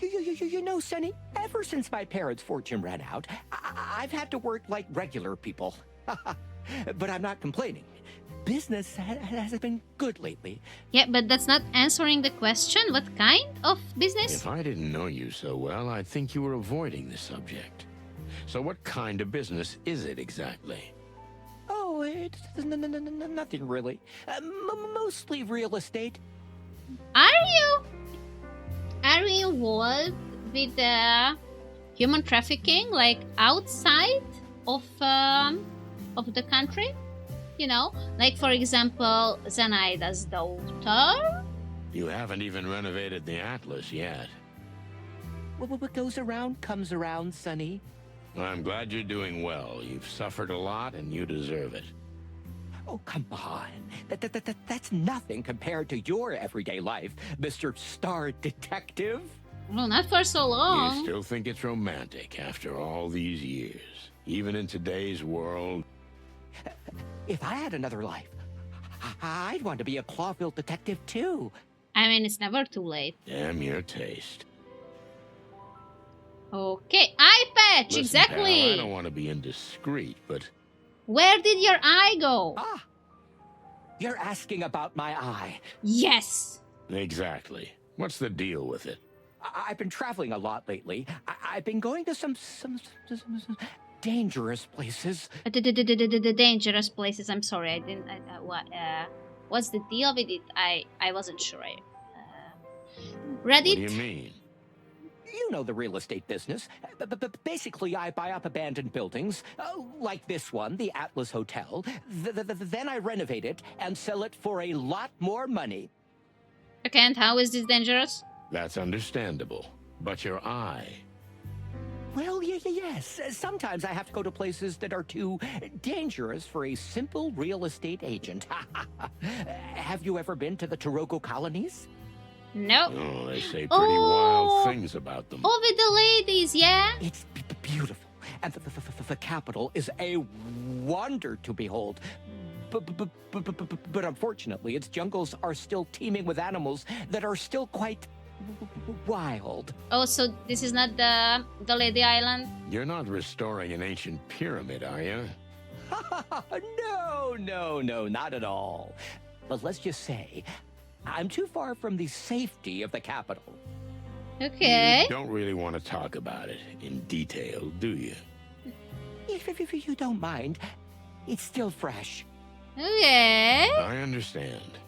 S8: You know, Sonny, ever since my parents' fortune ran out, I've had to work like regular people. But I'm not complaining. Business has been good lately.
S1: Yeah, but that's not answering the question. What kind of business?
S2: If I didn't know you so well, I'd think you were avoiding the subject. So what kind of business is it exactly?
S8: Oh, it's nothing really. Mostly real estate.
S1: Are you involved with human trafficking, like outside of the country? You know, like for example, Zanaida's daughter.
S2: You haven't even renovated the Atlas yet.
S8: What goes around comes around, Sonny.
S2: I'm glad you're doing well. You've suffered a lot and you deserve it.
S8: Oh, come on. That's nothing compared to your everyday life, Mr. Star Detective.
S1: Well, not for so long.
S2: You still think it's romantic after all these years, even in today's world?
S8: If I had another life, I'd want to be a Clawville detective too.
S1: I mean, it's never too late.
S2: Damn your taste.
S1: Okay, eye patch,
S2: Listen,
S1: exactly.
S2: pal, I don't want to be indiscreet, but
S1: Where did your eye go?
S8: Ah, you're asking about my eye.
S1: Yes.
S2: exactly. What's the deal with it?
S8: I've been traveling a lot lately. I've been going to some dangerous places.
S1: The dangerous places. I'm sorry, I didn't. What's the deal with it? I wasn't sure.
S2: What do
S1: Reddit.
S2: you mean?
S8: You know the real estate business. Basically, I buy up abandoned buildings, like this one, the Atlas Hotel. Then I renovate it and sell it for a lot more money.
S1: Okay, and how is this dangerous?
S2: That's understandable. But your eye.
S8: Well, yes. Sometimes I have to go to places that are too dangerous for a simple real estate agent. Have you ever been to the Taroko colonies?
S1: No.
S2: Oh, they say pretty wild things about them.
S1: Oh, with the ladies, yeah?
S8: It's beautiful, and the capital is a wonder to behold. But unfortunately, its jungles are still teeming with animals that are still quite wild.
S1: Oh, so this is not the Lady Island?
S2: You're not restoring an ancient pyramid, are you?
S8: No, not at all. But let's just say, I'm too far from the safety of the capital.
S1: Okay.
S2: You don't really want to talk about it in detail, do you?
S8: If you don't mind, it's still fresh.
S1: Okay.
S2: I understand.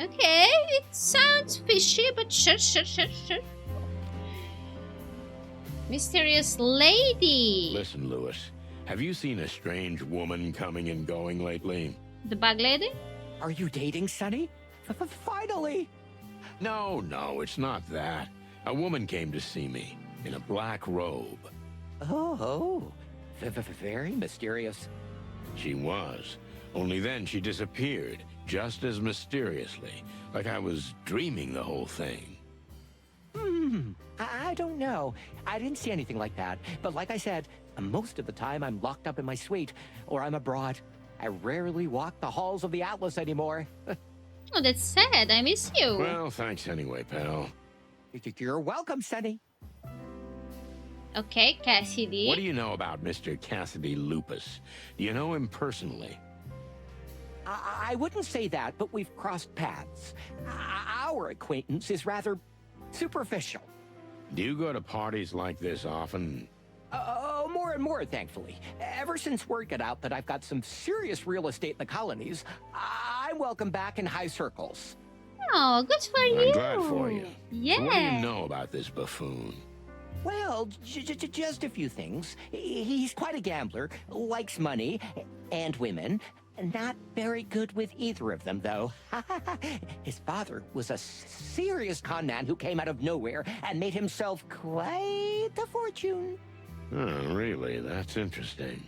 S1: Okay, it sounds fishy, but sure. Mysterious lady.
S2: Listen, Lewis, have you seen a strange woman coming and going lately?
S1: The bug lady?
S8: Are you dating, Sonny? Finally!
S2: No, it's not that. A woman came to see me in a black robe.
S8: Oh, very mysterious.
S2: She was. Only then she disappeared, just as mysteriously, like I was dreaming the whole thing.
S8: I don't know. I didn't see anything like that. But like I said, most of the time I'm locked up in my suite, or I'm abroad. I rarely walk the halls of the Atlas anymore.
S1: Oh, that's sad. I miss you.
S2: Well, thanks anyway, pal.
S8: You're welcome, Sonny.
S1: Okay, Cassidy.
S2: What do you know about Mr. Cassidy Lupus? Do you know him personally?
S8: I wouldn't say that, but we've crossed paths. Our acquaintance is rather superficial.
S2: Do you go to parties like this often?
S8: More and more, thankfully. Ever since word got out that I've got some serious real estate in the colonies, I'm welcome back in high circles.
S1: Oh, good for you.
S2: I'm glad for you.
S1: Yeah.
S2: So what do you know about this buffoon?
S8: Well, just a few things. He's quite a gambler, likes money and women. Not very good with either of them, though. His father was a serious con man who came out of nowhere and made himself quite a fortune.
S2: Oh, really? That's interesting.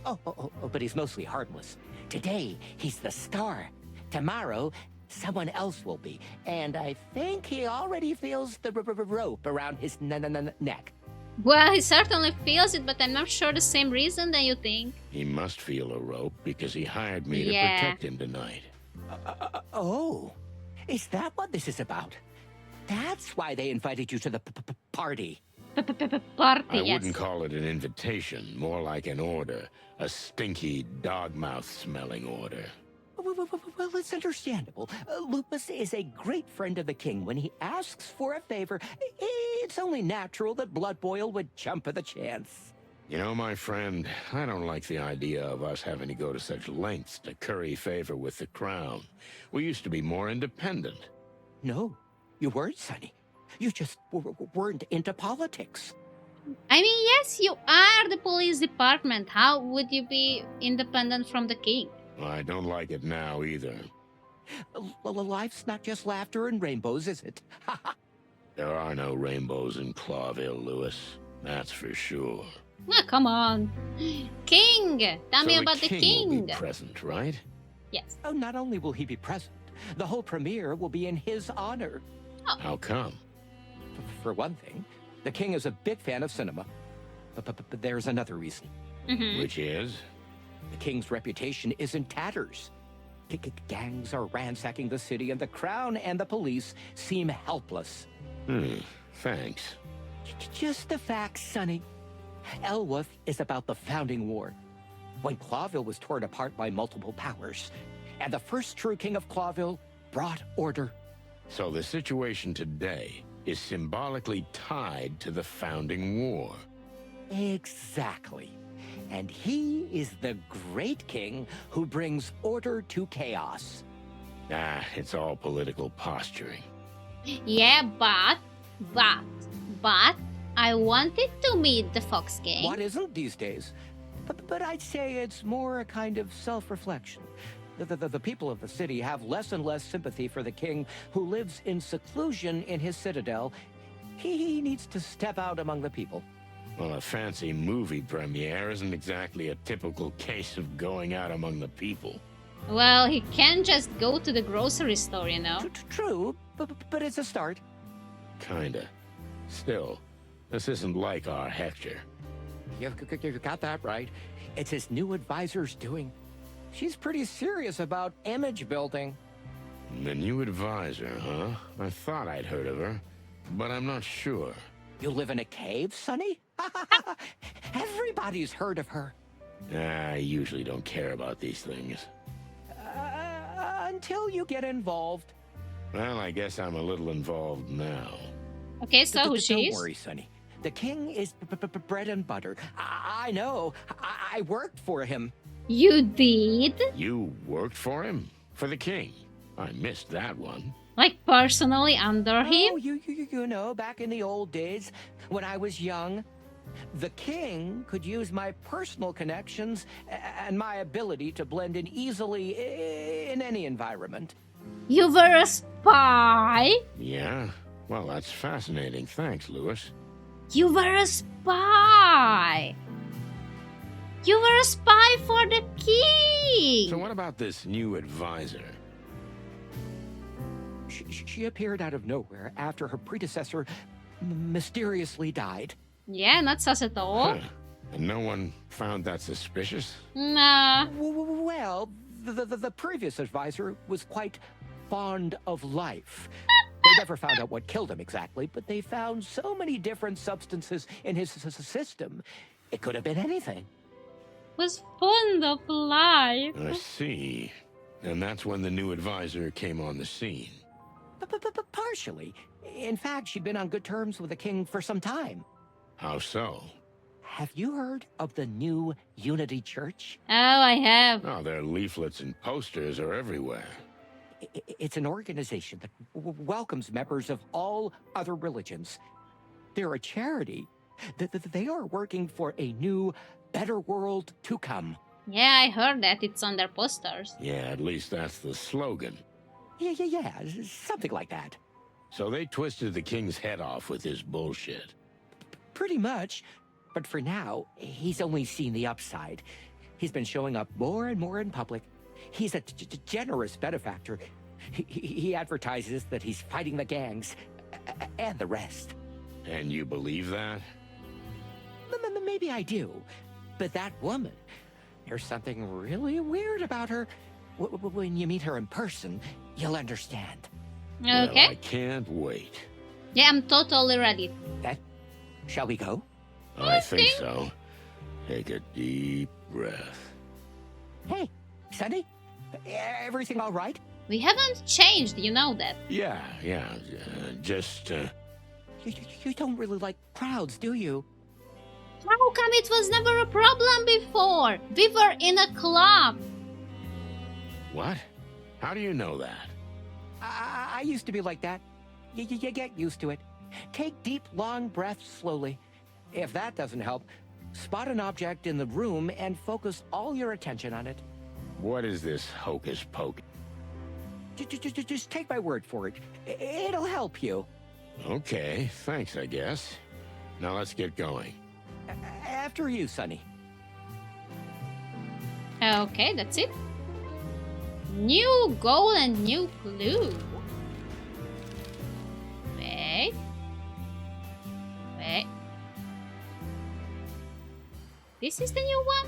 S8: But he's mostly harmless. Today, he's the star. Tomorrow, someone else will be. And I think he already feels the rope around his neck.
S1: Well, he certainly feels it, but I'm not sure the same reason that you think.
S2: He must feel a rope because he hired me to
S1: Yeah.
S2: protect him tonight.
S8: Oh, is that what this is about? That's why they invited you to the party.
S1: Party,
S2: I
S1: yes.
S2: wouldn't call it an invitation, more like an order. A stinky, dog-mouth-smelling order.
S8: Well, it's understandable. Lupus is a great friend of the king. When he asks for a favor, it's only natural that Blood Boil would jump at the chance.
S2: You know, my friend, I don't like the idea of us having to go to such lengths to curry favor with the crown. We used to be more independent.
S8: No, you weren't, Sonny. You just weren't into politics.
S1: I mean, yes, you are the police department. How would you be independent from the king?
S2: I don't like it now either.
S8: Life's not just laughter and rainbows, is it?
S2: There are no rainbows in Clawville, Lewis. That's for sure.
S1: Ah, come on. King! Tell me
S2: So
S1: about the
S2: Will
S1: king.
S2: be present, right?
S1: Yes.
S8: Oh, not only will he be present, the whole premiere will be in his honor.
S2: How come?
S8: For one thing, the king is a big fan of cinema. But there's another reason.
S2: Which is?
S8: The king's reputation is in tatters. Gangs are ransacking the city, and the crown and the police seem helpless.
S2: Thanks.
S8: Just the facts, Sonny. Elwooth is about the founding war, when Clawville was torn apart by multiple powers, and the first true king of Clawville brought order.
S2: So the situation today is symbolically tied to the founding war.
S8: Exactly. And he is the great king who brings order to chaos.
S2: Ah, it's all political posturing.
S1: Yeah, but I wanted to meet the Fox King.
S8: What isn't these days? But I'd say it's more a kind of self-reflection. The people of the city have less and less sympathy for the king who lives in seclusion in his citadel. He needs to step out among the people.
S2: Well, a fancy movie premiere isn't exactly a typical case of going out among the people.
S1: Well, he can't just go to the grocery store, you know.
S8: True, but it's a start.
S2: Kinda. Still, this isn't like our Hector.
S8: You got that right. It's his new advisor's doing. She's pretty serious about image building.
S2: The new advisor, huh? I thought I'd heard of her, but I'm not sure.
S8: You live in a cave, Sonny? Everybody's heard of her.
S2: I usually don't care about these things.
S8: Until you get involved.
S2: Well, I guess I'm a little involved now.
S1: Okay, so who she
S8: Don't
S1: is?
S8: worry, Sonny. The king is bread and butter. I know. I worked for him.
S1: You did?
S2: You worked for him? For the king? I missed that one.
S1: Like personally under him?
S8: Oh, you know, back in the old days when I was young, the king could use my personal connections and my ability to blend in easily in any environment.
S1: You were a spy?
S2: Yeah? Well, that's fascinating. Thanks, Lewis.
S1: You were a spy! You were a spy for the king!
S2: So what about this new advisor?
S8: She appeared out of nowhere after her predecessor mysteriously died.
S1: Yeah, not sus at all.
S2: Huh. And no one found that suspicious?
S1: Nah.
S8: Well, the previous advisor was quite fond of life. They never found out what killed him exactly, but they found so many different substances in his system. It could have been anything.
S1: Was fond of life.
S2: I see. And that's when the new advisor came on the scene.
S8: But partially. In fact, she'd been on good terms with the king for some time.
S2: How so?
S8: Have you heard of the new Unity Church?
S1: Oh, I have.
S2: Oh, their leaflets and posters are everywhere.
S8: It's an organization that welcomes members of all other religions. They're a charity. They are working for a new, better world to come.
S1: Yeah, I heard that. It's on their posters.
S2: Yeah, at least that's the slogan.
S8: Yeah, something like that.
S2: So they twisted the king's head off with his bullshit.
S8: Pretty much. But for now, he's only seen the upside. He's been showing up more and more in public. He's a generous benefactor. He advertises that he's fighting the gangs and the rest.
S2: And you believe that?
S8: Maybe I do. But that woman, there's something really weird about her. When you meet her in person, you'll understand.
S1: Okay.
S2: Well, I can't wait.
S1: Yeah, I'm totally ready.
S8: Shall we go?
S2: I think so. Take a deep breath.
S8: Hey, Sonny, everything all right?
S1: We haven't changed, you know that.
S2: Yeah, just,
S8: You don't really like crowds, do you?
S1: How come it was never a problem before? We were in a club.
S2: What? How do you know that?
S8: I used to be like that. You get used to it. Take deep, long breaths slowly. If that doesn't help, spot an object in the room and focus all your attention on it.
S2: What is this hocus pocus?
S8: Just take my word for it. It'll help you.
S2: Okay, thanks, I guess. Now let's get going.
S8: After you, Sonny.
S1: Okay, that's it. New goal and new clue. Wait. This is the new one?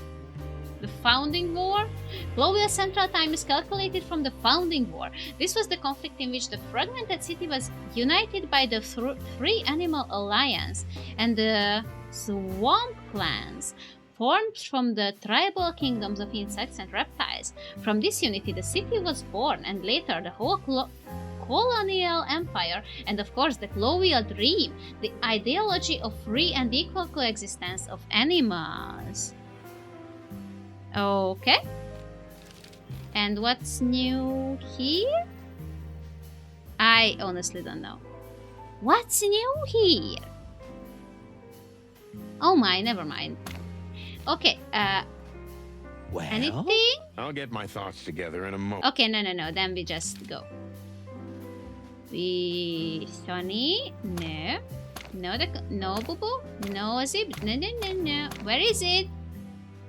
S1: The Founding War? Global Central Time is calculated from the Founding War. This was the conflict in which the fragmented city was united by the Three Animal Alliance and the Swamp Clans, formed from the tribal kingdoms of insects and reptiles. From this unity, the city was born, and later the whole colonial empire, and of course the Global Dream, the ideology of free and equal coexistence of animals. Okay. And what's new here? I honestly don't know. What's new here? Oh my, never mind. Okay,
S8: Well,
S1: anything?
S2: I'll get my thoughts together in a moment.
S1: Okay, no. Then we just go. Sonny? No. No, Boo Boo? No, Zip? No. Where is it?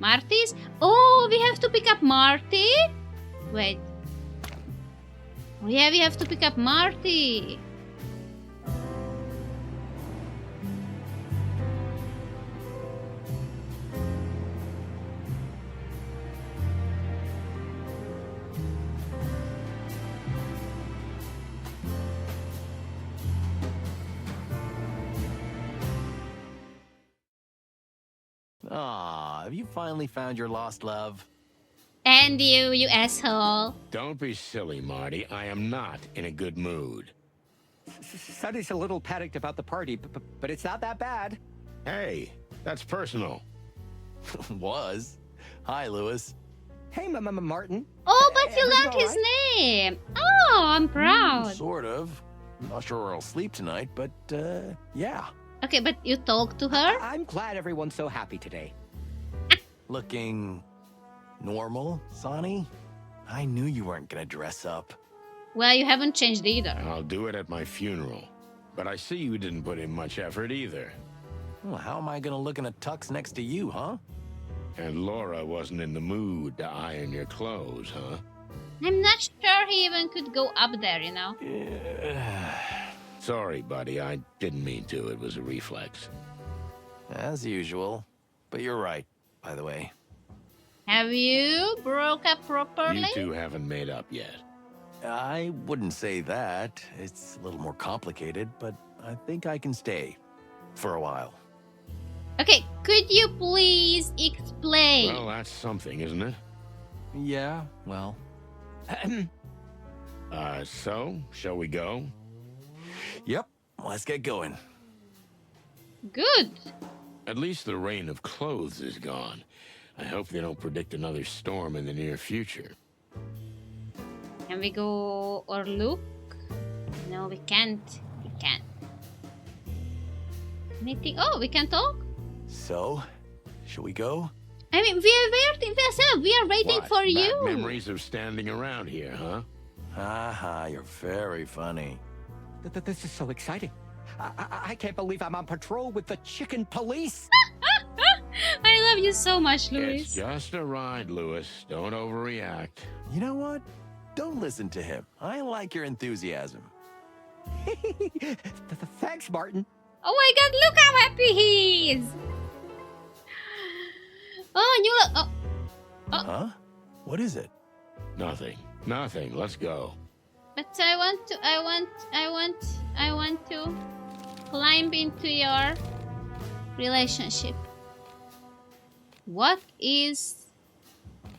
S1: Marty's? Oh, we have to pick up Marty? Wait. Oh, yeah, we have to pick up Marty.
S3: Aw, have you finally found your lost love?
S1: And you asshole.
S2: Don't be silly, Marty. I am not in a good mood.
S8: Sonny's a little panicked about the party, but it's not that bad.
S2: Hey, that's personal.
S3: Was. Hi, Lewis.
S8: Hey, Martin.
S1: Oh, but you
S8: Everything
S1: learned
S8: all
S1: his
S8: right?
S1: name. Oh, I'm proud.
S3: Sort of. Not sure where I'll sleep tonight, but, yeah.
S1: Okay, but you talked to her?
S8: I'm glad everyone's so happy today.
S3: Looking normal, Sonny? I knew you weren't gonna dress up.
S1: Well, you haven't changed either.
S2: I'll do it at my funeral. But I see you didn't put in much effort either.
S3: Well, how am I gonna look in a tux next to you, huh?
S2: And Laura wasn't in the mood to iron your clothes, huh?
S1: I'm not sure he even could go up there, you know?
S2: Sorry, buddy. I didn't mean to. It was a reflex.
S3: As usual. But you're right, by the way.
S1: Have you broke up properly?
S2: You two haven't made up yet.
S3: I wouldn't say that. It's a little more complicated, but I think I can stay. For a while.
S1: Okay, could you please explain?
S2: Well, that's something, isn't it?
S3: Yeah, well.
S2: So, shall we go?
S3: Yep, let's get going.
S1: Good.
S2: At least the rain of clothes is gone. I hope they don't predict another storm in the near future.
S1: Can we go or look? No, we can't. We can't. Anything? Oh, we can talk?
S3: So, shall we go?
S1: I mean, we are waiting
S2: What,
S1: for
S2: bad
S1: you.
S2: memories of standing around here, huh?
S3: Haha, you're very funny.
S8: This is so exciting. I can't believe I'm on patrol with the ChickenPolice.
S1: I love you so much,
S2: It's
S1: Louis.
S2: just a ride, Lewis. Don't overreact.
S3: You know what? Don't listen to him. I like your enthusiasm.
S8: Thanks, Martin.
S1: Oh my god, look how happy he is! Oh, and you look. Oh.
S3: Huh? What is it?
S2: Nothing. Nothing. Let's go.
S1: But I want to climb into your relationship. What is...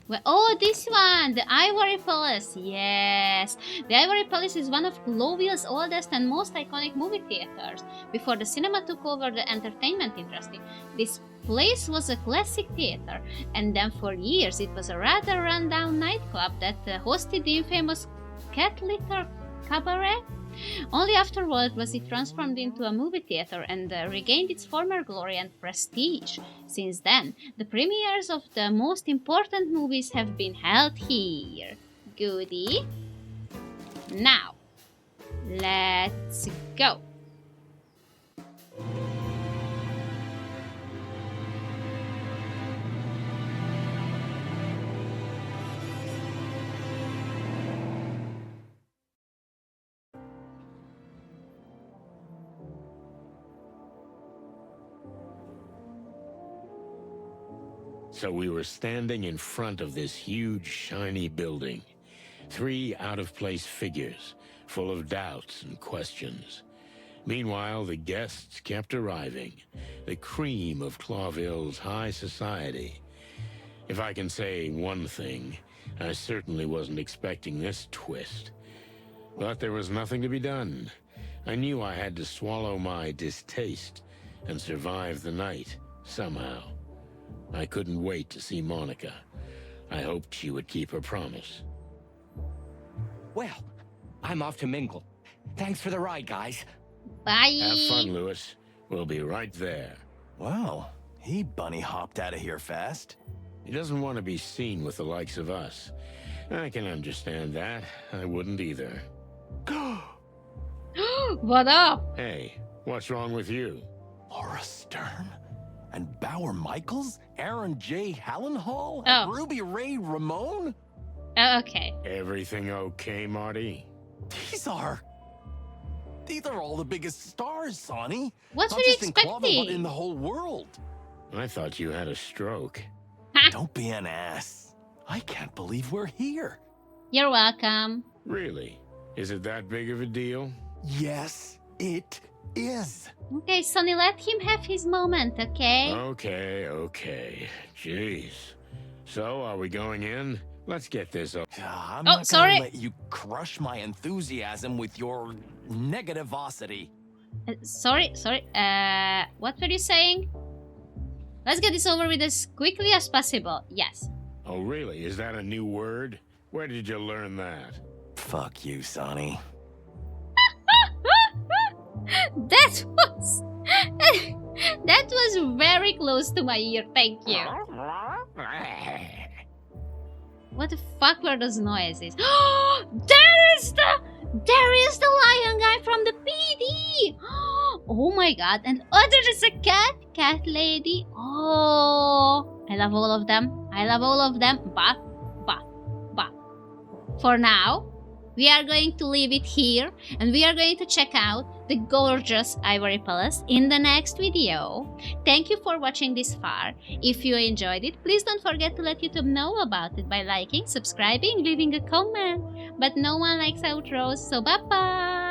S1: Well, oh, this one! The Ivory Palace! Yes! The Ivory Palace is one of Globio's oldest and most iconic movie theaters. Before the cinema took over the entertainment industry, this place was a classic theater, and then for years it was a rather run-down nightclub that hosted the infamous Cat Litter Cabaret. Only afterward was it transformed into a movie theater and regained its former glory and prestige. Since then, the premieres of the most important movies have been held here. Goody. Now, let's go.
S2: So we were standing in front of this huge, shiny building. 3 out-of-place figures, full of doubts and questions. Meanwhile, the guests kept arriving, the cream of Clawville's high society. If I can say one thing, I certainly wasn't expecting this twist. But there was nothing to be done. I knew I had to swallow my distaste and survive the night, somehow. I couldn't wait to see Monica. I hoped she would keep her promise.
S8: Well, I'm off to mingle. Thanks for the ride, guys.
S1: Bye.
S2: Have fun, Lewis. We'll be right there.
S3: Wow, he bunny hopped out of here fast.
S2: He doesn't want to be seen with the likes of us. I can understand that. I wouldn't either.
S1: What up?
S2: Hey, what's wrong with you?
S3: Laura Stern? And Bauer Michaels? Aaron J. Hallenhall?
S1: Oh.
S3: And Ruby Ray Ramone?
S1: Oh, okay.
S2: Everything okay, Marty?
S3: These are all the biggest stars, Sonny.
S1: What
S3: Not
S1: were you
S3: just in Clover, but in
S1: expecting?
S3: the whole world.
S2: I thought you had a stroke.
S3: Don't be an ass. I can't believe we're here.
S1: You're welcome.
S2: Really? Is it that big of a deal?
S3: Yes, it is.
S1: Okay, Sonny, let him have his moment, okay?
S2: Okay. Jeez. So, are we going in? Let's get this over.
S3: I'm
S1: Oh,
S3: not
S1: sorry.
S3: gonna let you crush my enthusiasm with your negativosity.
S1: Sorry. What were you saying? Let's get this over with as quickly as possible. Yes.
S2: Oh, really? Is that a new word? Where did you learn that?
S3: Fuck you, Sonny.
S1: That was very close to my ear. Thank you. What the fuck were those noises? There is the lion guy from the PD. Oh my god! And there is a cat lady. Oh, I love all of them. But for now, we are going to leave it here, and we are going to check out the gorgeous Ivory Palace in the next video. Thank you for watching this far. If you enjoyed it, please don't forget to let YouTube know about it by liking, subscribing, leaving a comment. But no one likes outros, so bye-bye!